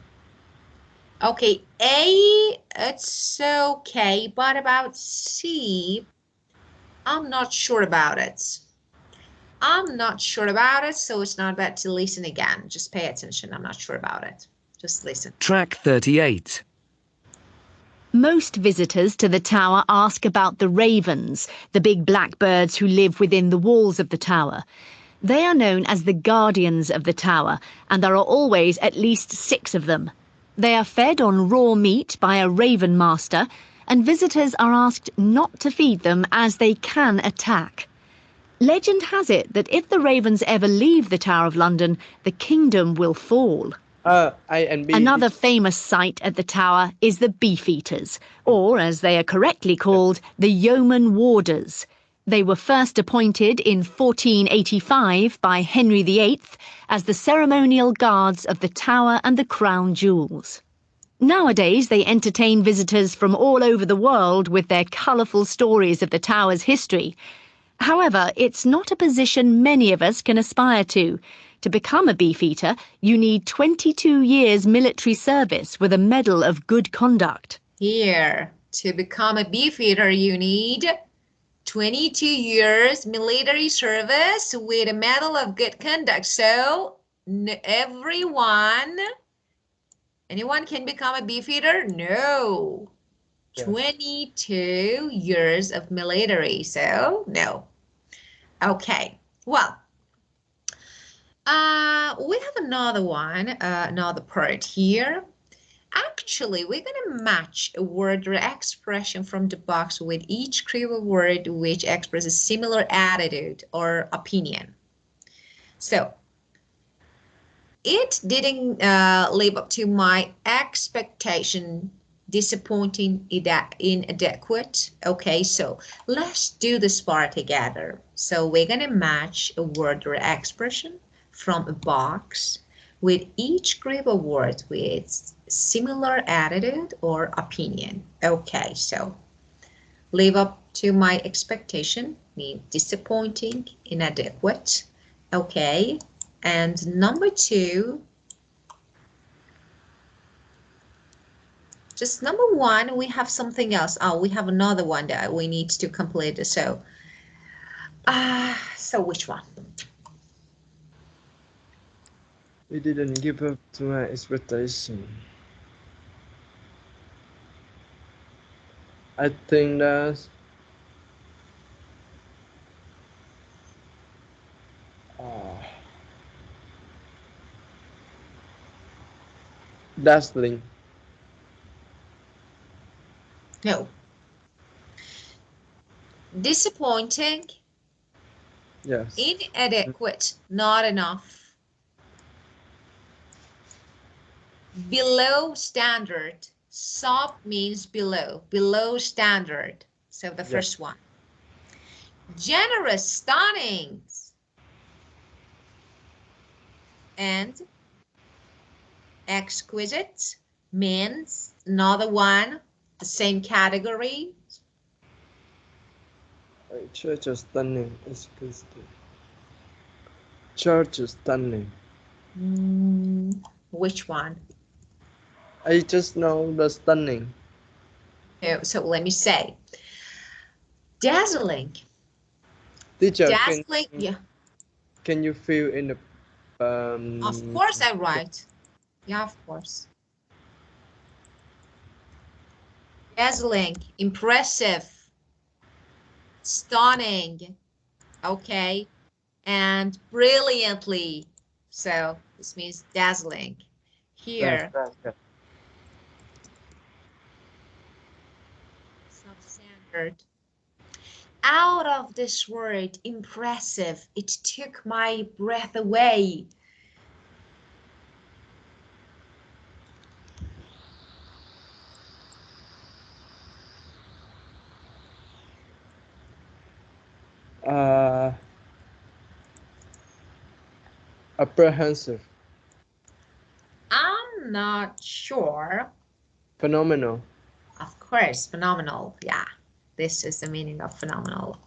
Okay, A, it's okay, but about C, I'm not sure about it. I'm not sure about it, so it's not bad to listen again. Just pay attention. I'm not sure about it. Just listen. Track 38. Most visitors to the tower ask about the ravens, the big black birds who live within the walls of the tower. They are known as the guardians of the tower, and there are always at least 6 of them. They are fed on raw meat by a raven master, and visitors are asked not to feed them as they can attack. Legend has it that if the ravens ever leave the Tower of London, the kingdom will fall. I and B. Another famous sight at the tower is the beefeaters, or as they are correctly called, the yeoman warders. They were first appointed in 1485 by Henry VIII as the ceremonial guards of the tower and the crown jewels. Nowadays, they entertain visitors from all over the world with their colourful stories of the tower's history. However, it's not a position many of us can aspire to. To become a beefeater, you need 22 years military service with a Medal of Good Conduct. Here, to become a beefeater, you need 22 years military service with a Medal of Good Conduct. So, anyone can become a beefeater? No. Yes. 22 years of military, so no. Okay, well, we have another one, another part here. Actually, we're going to match a word or expression from the box with each keyword word which expresses similar attitude or opinion. So, it didn't live up to my expectation, disappointing, inadequate. Okay, so let's do this part together. So we're going to match a word or expression from a box with each group of words with similar attitude or opinion. Okay, so live up to my expectation means disappointing, inadequate. Okay, and number 2, just number 1, we have something else. Oh, we have another one that we need to complete. So which one? We didn't give up to my expectation. I think that dazzling. No. Disappointing. Yes. Inadequate, not enough. Below standard. Sub means below, below standard. So the first one. Generous, stunning. And exquisite means another one, the same category. Church is stunning. Church is stunning. Which one? I just know the stunning. Oh, so let me say. Dazzling. Teacher, Dazzling, yeah. Can you fill in the Of course I write. Yeah, of course. Dazzling, impressive, stunning, okay, and brilliantly. So this means dazzling. Here, substandard. Out of this word, impressive, it took my breath away. Apprehensive. I'm not sure. Phenomenal. Of course, phenomenal. Yeah, this is the meaning of phenomenal.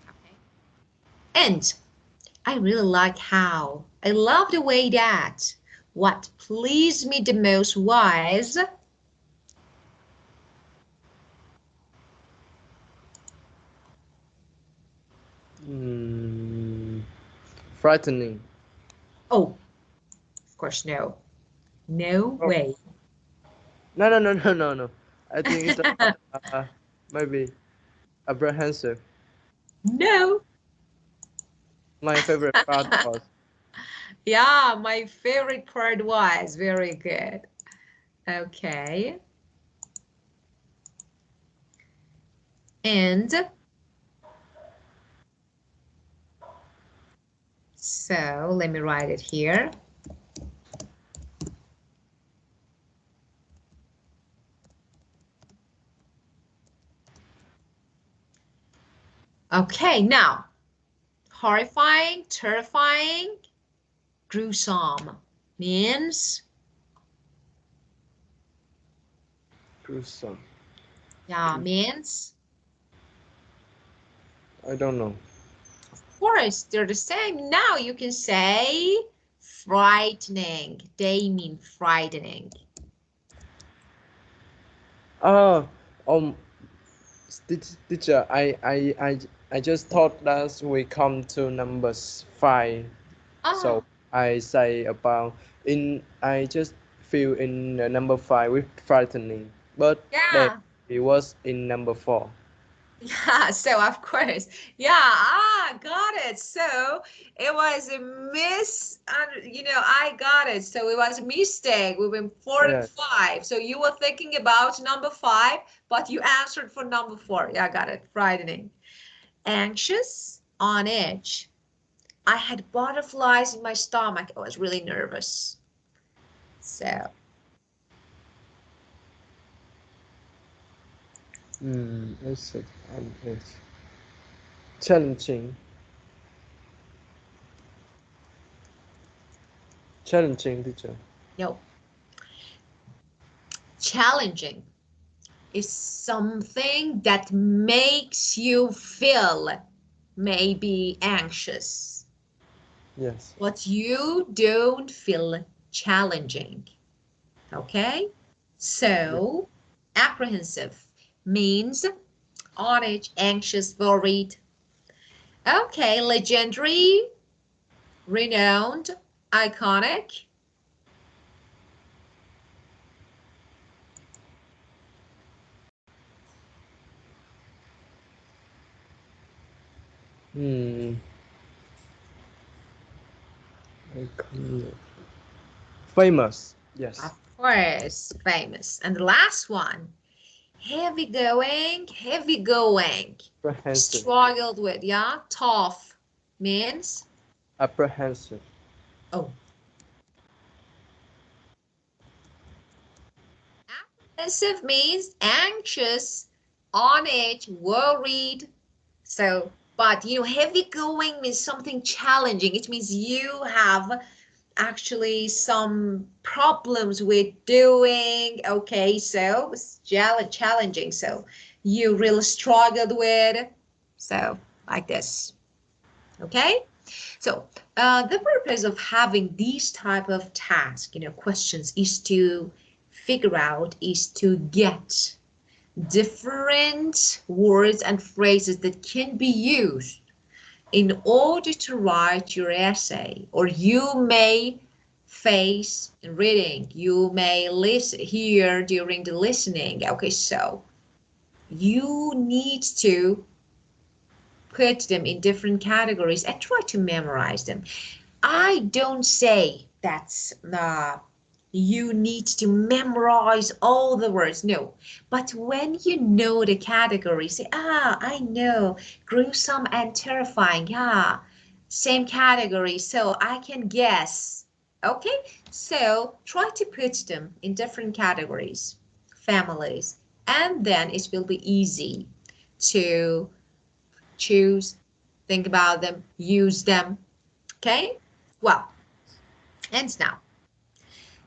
Okay. And I really like how. I love the way that. What pleased me the most was Frightening. oh, of course, no. No way. No. I think it's maybe apprehensive. No. My favorite part was Yeah, my favorite part was very good. Okay. And so let me write it here. Okay, now, horrifying, terrifying, gruesome means, gruesome. yeah, means, I don't know. of course, they're the same. Now you can say frightening. They mean frightening. Oh, teacher, I just thought that we come to numbers 5. So Oh, I say about I just feel in number 5 with frightening, but then yeah. it was in number 4. Yeah, so of course, yeah, got it. So it was a I got it. So it was a mistake. We went 4 and Yes. 5. So you were thinking about number 5, but you answered for number 4. Yeah, I got it. Frightening. Anxious, on edge. I had butterflies in my stomach. I was really nervous. So, It's challenging. Challenging, teacher. no, challenging is something that makes you feel maybe anxious, Yes. but you don't feel challenging. Okay? So, apprehensive means on edge, anxious, worried. Okay, legendary, renowned, iconic. Hmm. Iconic. Famous. Yes. Of course, famous. And the last one, Heavy going. Apprehensive. Struggled with, yeah. Tough means, Apprehensive. oh. Apprehensive means anxious, on edge, worried. So, but heavy going means something challenging. It means you have actually some problems with doing. Okay, so it's challenging. So you really struggled with. So like this. Okay. So the purpose of having these type of tasks, questions, is to figure out, is to get different words and phrases that can be used in order to write your essay. Or you may face in reading, you may listen, hear during the listening. Okay, so you need to put them in different categories and try to memorize them. I don't say that's you need to memorize all the words. No, but when you know the category, say, I know, gruesome and terrifying. Yeah, same category, so I can guess. Okay, so try to put them in different categories, families, and then it will be easy to choose, think about them, use them. Okay, well, and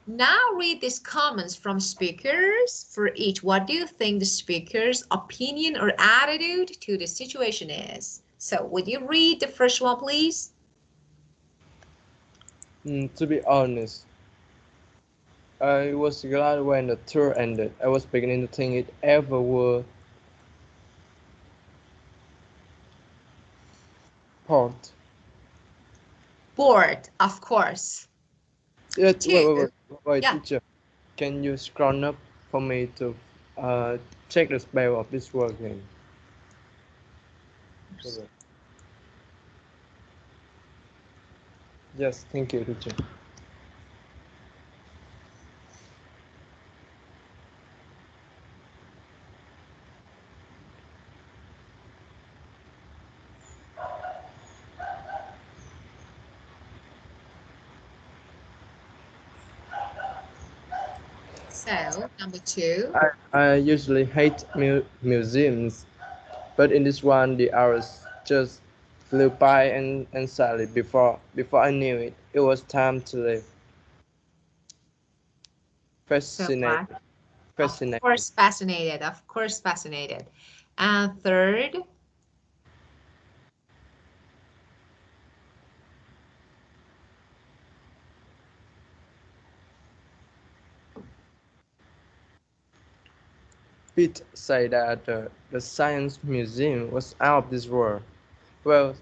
now read these comments from speakers for each. What do you think the speaker's opinion or attitude to the situation is? So would you read the first one, please? To be honest, I was glad when the tour ended. I was beginning to think it ever would. Port. Bored, of course. Yeah, Two, wait, yeah. teacher. Can you scroll up for me to check the spell of this word again? Yes, thank you, teacher. So number two. I usually hate museums, but in this one, the hours just flew by and sadly before I knew it, it was time to leave. So what? Fascinating. Of Fascinating. course, fascinated. Of course, fascinated. And third. Pete said that the science museum was out of this world. Well,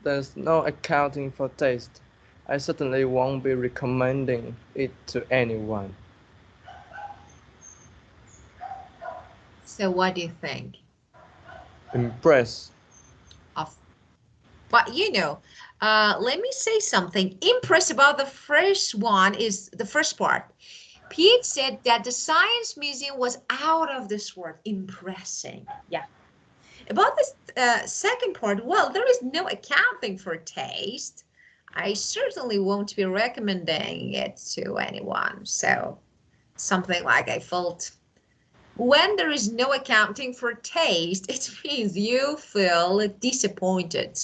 there's no accounting for taste. I certainly won't be recommending it to anyone. So what do you think? Impressed. Of, but let me say something. Impressed about the first one is the first part. Pete said that the science museum was out of this world. Impressing. Yeah. About this second part, well, there is no accounting for taste. I certainly won't be recommending it to anyone. So something like I felt when there is no accounting for taste, it means you feel disappointed.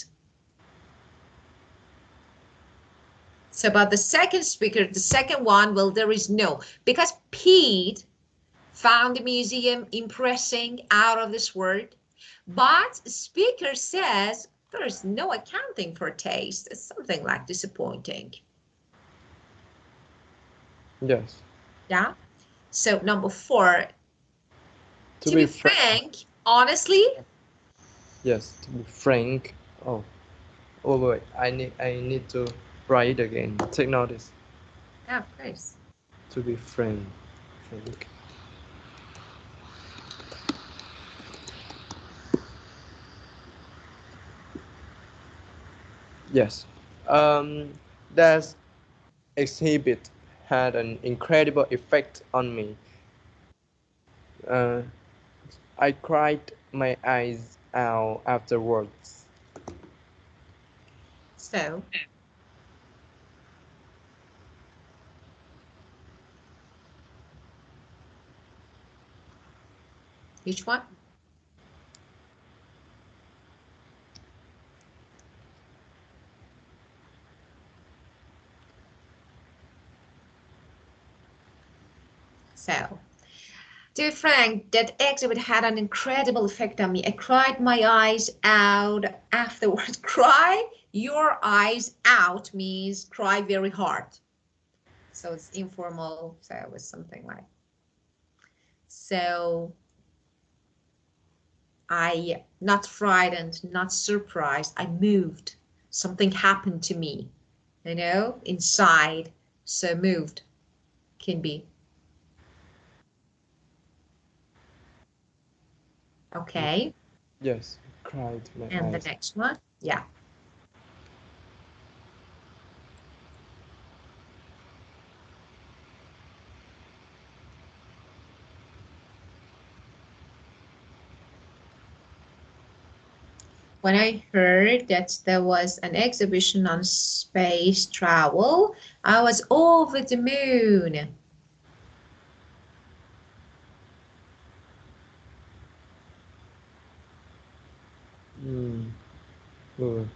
So about the second speaker, the second one, well, there is no, because Pete found the museum impressing, out of this world, but speaker says there's no accounting for taste. It's something like disappointing. Yes. Yeah. So number four, To to be be frank, honestly. Yes, to be frank. Oh, oh wait, I need to write it again. Take notice. Yeah, of course. To be frank. Yes. That exhibit had an incredible effect on me. Uh, I cried my eyes out afterwards. So, which one? So, dear Frank, that exhibit had an incredible effect on me. I cried my eyes out afterwards. Cry your eyes out means cry very hard. So it's informal. So it was something like, so I, not frightened, not surprised, I moved. Something happened to me, inside. So moved can be. Okay. Yes, cried my And the eyes. next one. Yeah. When I heard that there was an exhibition on space travel, I was over the moon. Hmm. Good.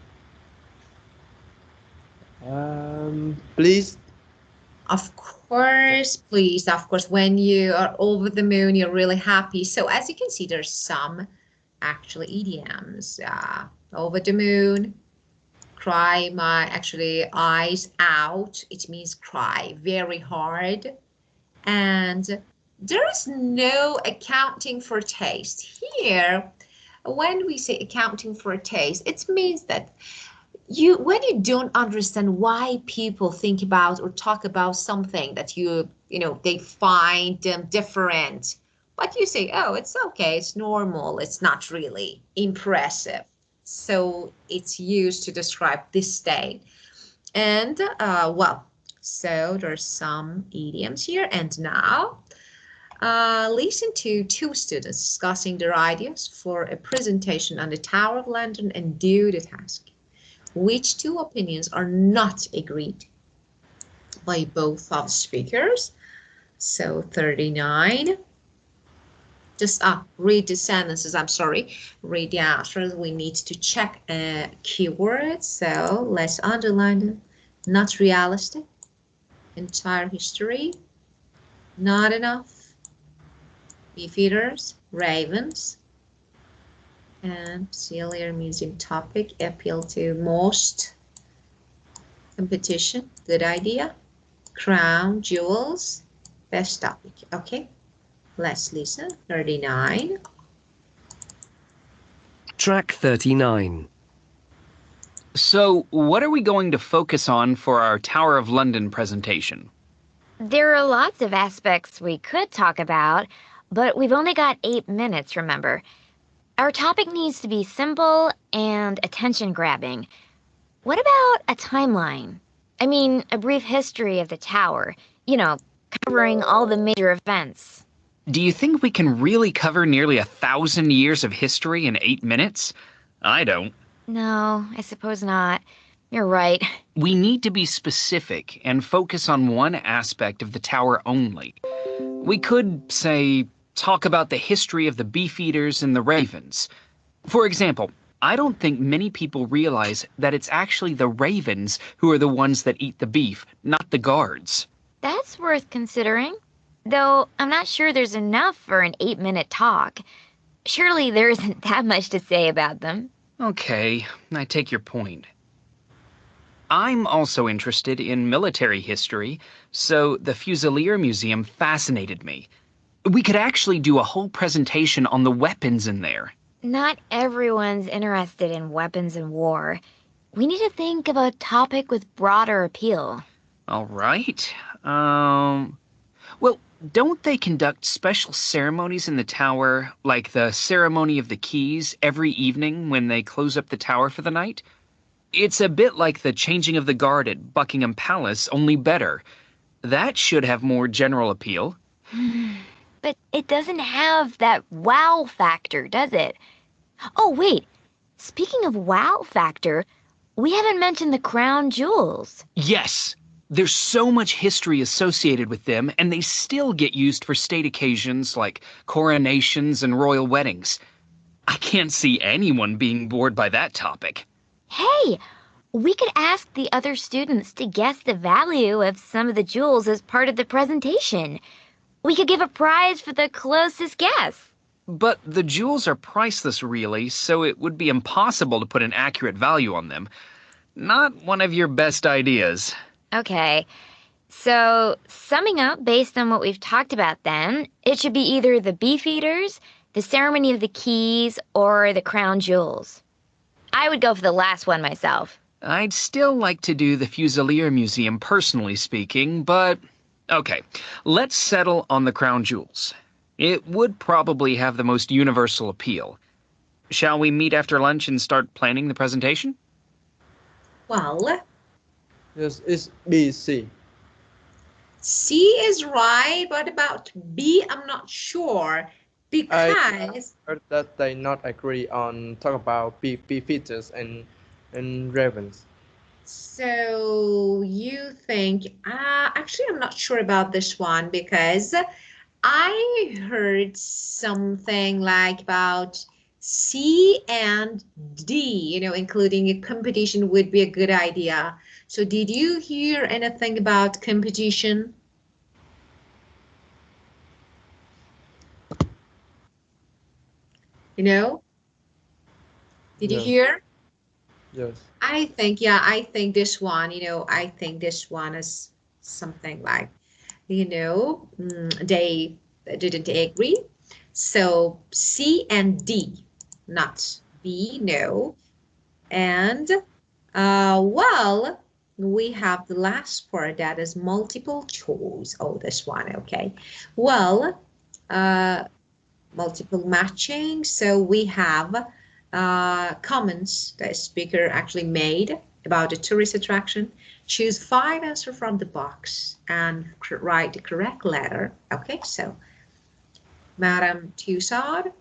Please. Of course, please. Of course, when you are over the moon, you're really happy. So as you can see, there's some actually idioms. Over the moon, cry my actually eyes out. It means cry very hard. And there is no accounting for taste. Here, when we say accounting for taste, it means that when you don't understand why people think about or talk about something that they find different, but you say, oh, it's okay, it's normal, it's not really impressive. So it's used to describe this state. And well, so there's some idioms here. And now listen to two students discussing their ideas for a presentation on the Tower of London and do the task. Which two opinions are not agreed by both of the speakers? So 39. Just read the sentences. I'm sorry. Read the answers. We need to check keywords. So let's underline them. Not realistic. Entire history. Not enough. Beefeaters. Ravens. And Celia Museum topic. Appeal to most. Competition. Good idea. Crown jewels. Best topic. Okay. Let's listen. 39. Track 39. So, what are we going to focus on for our Tower of London presentation? There are lots of aspects we could talk about, but we've only got 8 minutes, remember. Our topic needs to be simple and attention-grabbing. What about a timeline? I mean, a brief history of the tower. Covering all the major events. Do you think we can really cover nearly 1,000 years of history in 8 minutes? I don't. No, I suppose not. You're right. We need to be specific and focus on one aspect of the tower only. We could, say, talk about the history of the beefeaters and the ravens. For example, I don't think many people realize that it's actually the ravens who are the ones that eat the beef, not the guards. That's worth considering. Though I'm not sure there's enough for an 8-minute talk. Surely there isn't that much to say about them. Okay, I take your point. I'm also interested in military history, so the Fusilier Museum fascinated me. We could actually do a whole presentation on the weapons in there. Not everyone's interested in weapons and war. We need to think of a topic with broader appeal. All right. Well, don't they conduct special ceremonies in the tower, like the ceremony of the keys, every evening when they close up the tower for the night? It's a bit like the changing of the guard at Buckingham Palace, only better. That should have more general appeal. but it doesn't have that wow factor, does it? Oh, wait. Speaking of wow factor, we haven't mentioned the crown jewels. Yes, there's so much history associated with them, and they still get used for state occasions like coronations and royal weddings. I can't see anyone being bored by that topic. Hey, we could ask the other students to guess the value of some of the jewels as part of the presentation. We could give a prize for the closest guess. But the jewels are priceless, really, so it would be impossible to put an accurate value on them. Not one of your best ideas. Okay, so summing up based on what we've talked about then, it should be either the Beefeaters, the Ceremony of the Keys, or the Crown Jewels. I would go for the last one myself. I'd still like to do the Fusilier Museum, personally speaking, but okay, let's settle on the Crown Jewels. It would probably have the most universal appeal. Shall we meet after lunch and start planning the presentation? Well, Yes, it's B, C. C is right, but about B, I'm not sure because Heard that they not agree on talk about B features and ravens. so you think actually I'm not sure about this one because I heard something like about C and D, including a competition would be a good idea. So did you hear anything about competition? Did you Yes, hear? yes. I think this one, I think this one is something like, they didn't agree. So C and D, not B, no. And well, we have the last part that is multiple choice. Oh, this one, okay. Well, multiple matching. So we have comments that a speaker actually made about a tourist attraction. Choose 5 answers from the box and write the correct letter. Okay, so Madame Tussauds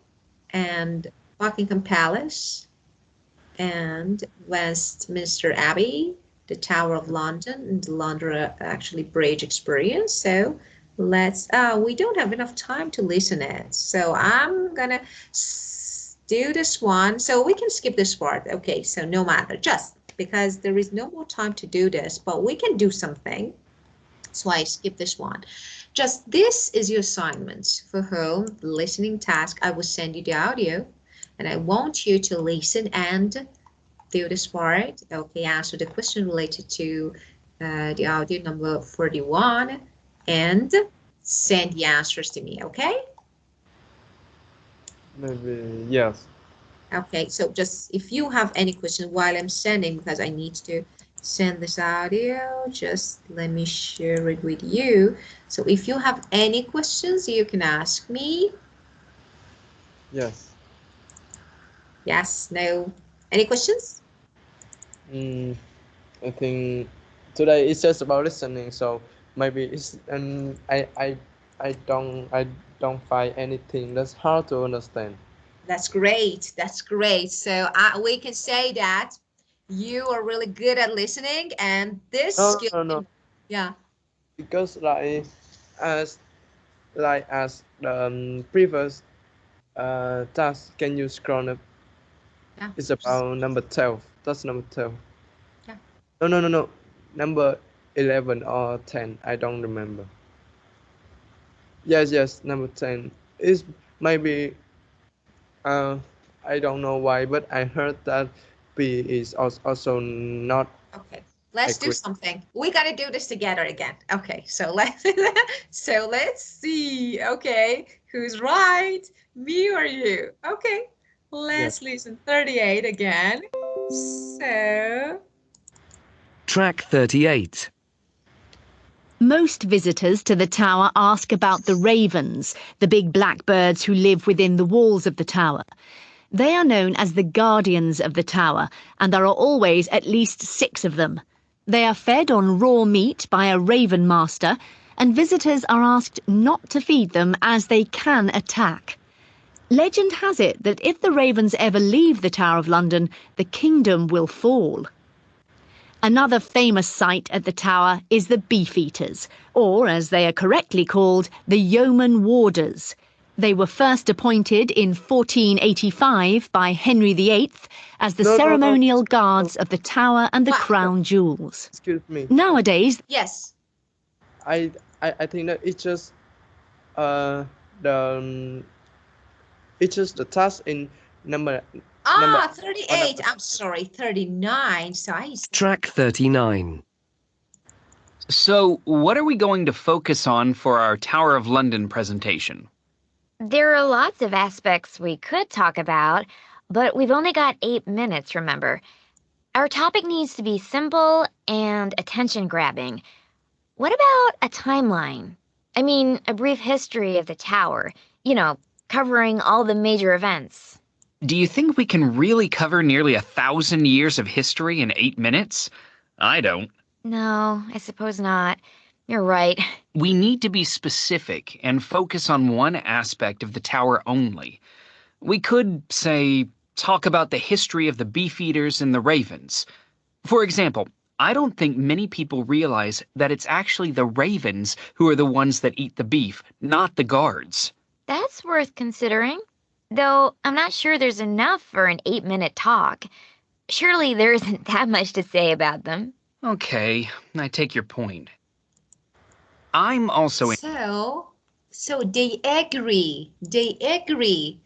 and Buckingham Palace and Westminster Abbey, the Tower of London, and the London actually Bridge experience. So let's we don't have enough time to listen it, so I'm gonna do this one, so we can skip this part. Okay, so no matter, just because there is no more time to do this, but we can do something, so I skip this one. Just this is your assignment for home, the listening task. I will send you the audio and I want you to listen and do this part. Okay, answer the question related to the audio number 41 and send the answers to me, okay? Maybe yes. Okay, so just if you have any question while I'm sending, because I need to send this audio, just let me share it with you. So if you have any questions, you can ask me. Yes. Yes, no. Any questions? I think today it's just about listening, so maybe it's and I don't find anything that's hard to understand. That's great. That's great. So we can say that you are really good at listening, and this No, skill, no, no, yeah. because as as the previous task, can you scroll up? Yeah. It's about number 12. That's number 12. Yeah. No, no, no, no. Number 11 or 10. I don't remember. Yes, yes, number 10. Is maybe, uh, I don't know why, but I heard that B is also not Okay. Let's do agree. something. We got to do this together again. Okay. So let's see. Okay. Who's right? Me or you? Okay. Let's Yes. listen. 38 again. So Track 38. Most visitors to the tower ask about the ravens, the big black birds who live within the walls of the tower. They are known as the guardians of the tower, and there are always at least 6 of them. They are fed on raw meat by a raven master, and visitors are asked not to feed them as they can attack. Legend has it that if the ravens ever leave the Tower of London, the kingdom will fall. Another famous sight at the Tower is the Beefeaters, or as they are correctly called, the Yeoman Warders. They were first appointed in 1485 by Henry VIII as the No, no, no. ceremonial guards of the Tower and the What? Crown Jewels. Excuse me. Nowadays, Yes. I think that it's just the it's just the task in number. Ah, Number- 38. I'm sorry, 39. So I Track 39. So, what are we going to focus on for our Tower of London presentation? There are lots of aspects we could talk about, but we've only got 8 minutes, remember. Our topic needs to be simple and attention-grabbing. What about a timeline? I mean, a brief history of the tower. You know, covering all the major events. Do you think we can really cover nearly 1,000 years of history in 8 minutes? I don't. No, I suppose not. You're right. We need to be specific and focus on one aspect of the tower only. We could, say, talk about the history of the Beefeaters and the Ravens. For example, I don't think many people realize that it's actually the Ravens who are the ones that eat the beef, not the guards. That's worth considering. Though I'm not sure there's enough for an 8-minute talk. Surely there isn't that much to say about them. Okay, I take your point. I'm also in. So they agree. They agree.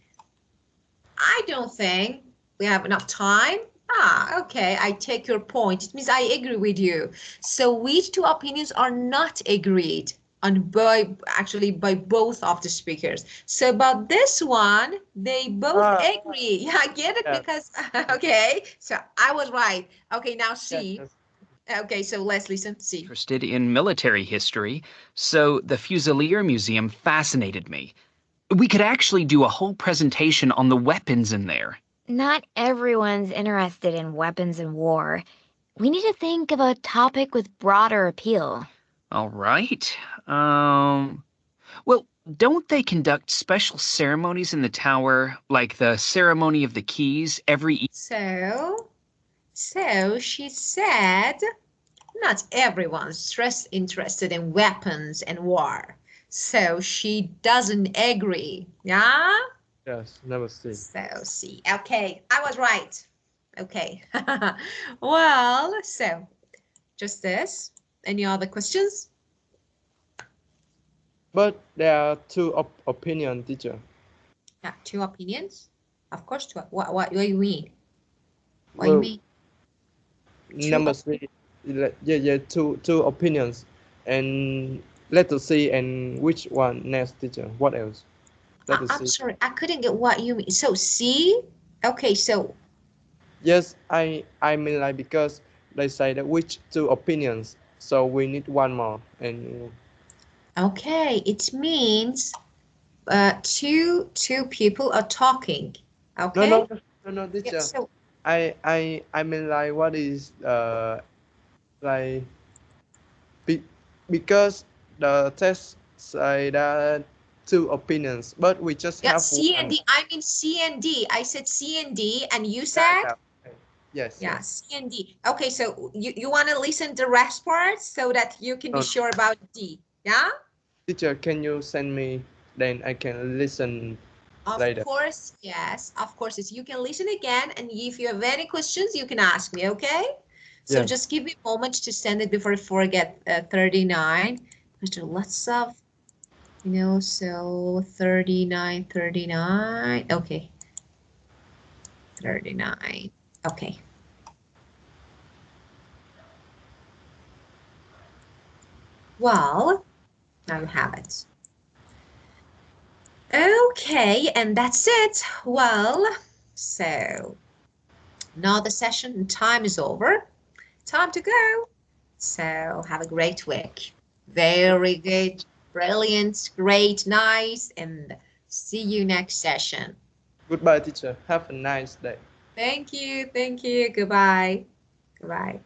I don't think we have enough time. Ah, okay, I take your point. It means I agree with you. So which two opinions are not agreed on by both of the speakers? So about this one, they both agree. Yeah, I get it Yeah. because okay. So I was right. Okay, now C. Yes. Okay, so let's listen. C. Interested in military history, so the Fusilier Museum fascinated me. We could actually do a whole presentation on the weapons in there. Not everyone's interested in weapons and war. We need to think of a topic with broader appeal. All right. Well, don't they conduct special ceremonies in the tower, like the ceremony of the keys, every So she said, not everyone's interested in weapons and war. So she doesn't agree. Yeah? Yes, number C. So C. Okay, I was right. Okay. Well, so just this. Any other questions? But there are two opinion, teacher. Yeah, two opinions. Of course, two. What do you mean? What do you Well, mean? Number three, yeah, two opinions, and letter C, and which one next, teacher? What else? Letter I'm C. sorry, I couldn't get what you mean. So C. Okay, so Yes, I mean like because they say that which two opinions, so we need one more, and okay, it means two people are talking. Okay. no, teacher. Yeah, so I mean like what is like because the test say that two opinions, but we just yeah, have C and one. D. I mean C and D. I said C and D, and you Yeah, said yeah, okay. Yes. yeah, Yes. C and D. Okay, so you want to listen to the rest parts so that you can be No. sure about D. Yeah. Teacher, can you send me? Then I can listen Of later. course, yes. Of course, you can listen again, and if you have any questions, you can ask me. Okay. So Yeah. just give me a moment to send it before I forget. 39. There's lots of, so 39. Okay. 39. Okay. Well, now you have it. Okay, and that's it. Well, so now the session time is over. Time to go. So have a great week. Very good, brilliant, great, nice, and see you next session. Goodbye, teacher. Have a nice day. Thank you. Thank you. Goodbye. Goodbye.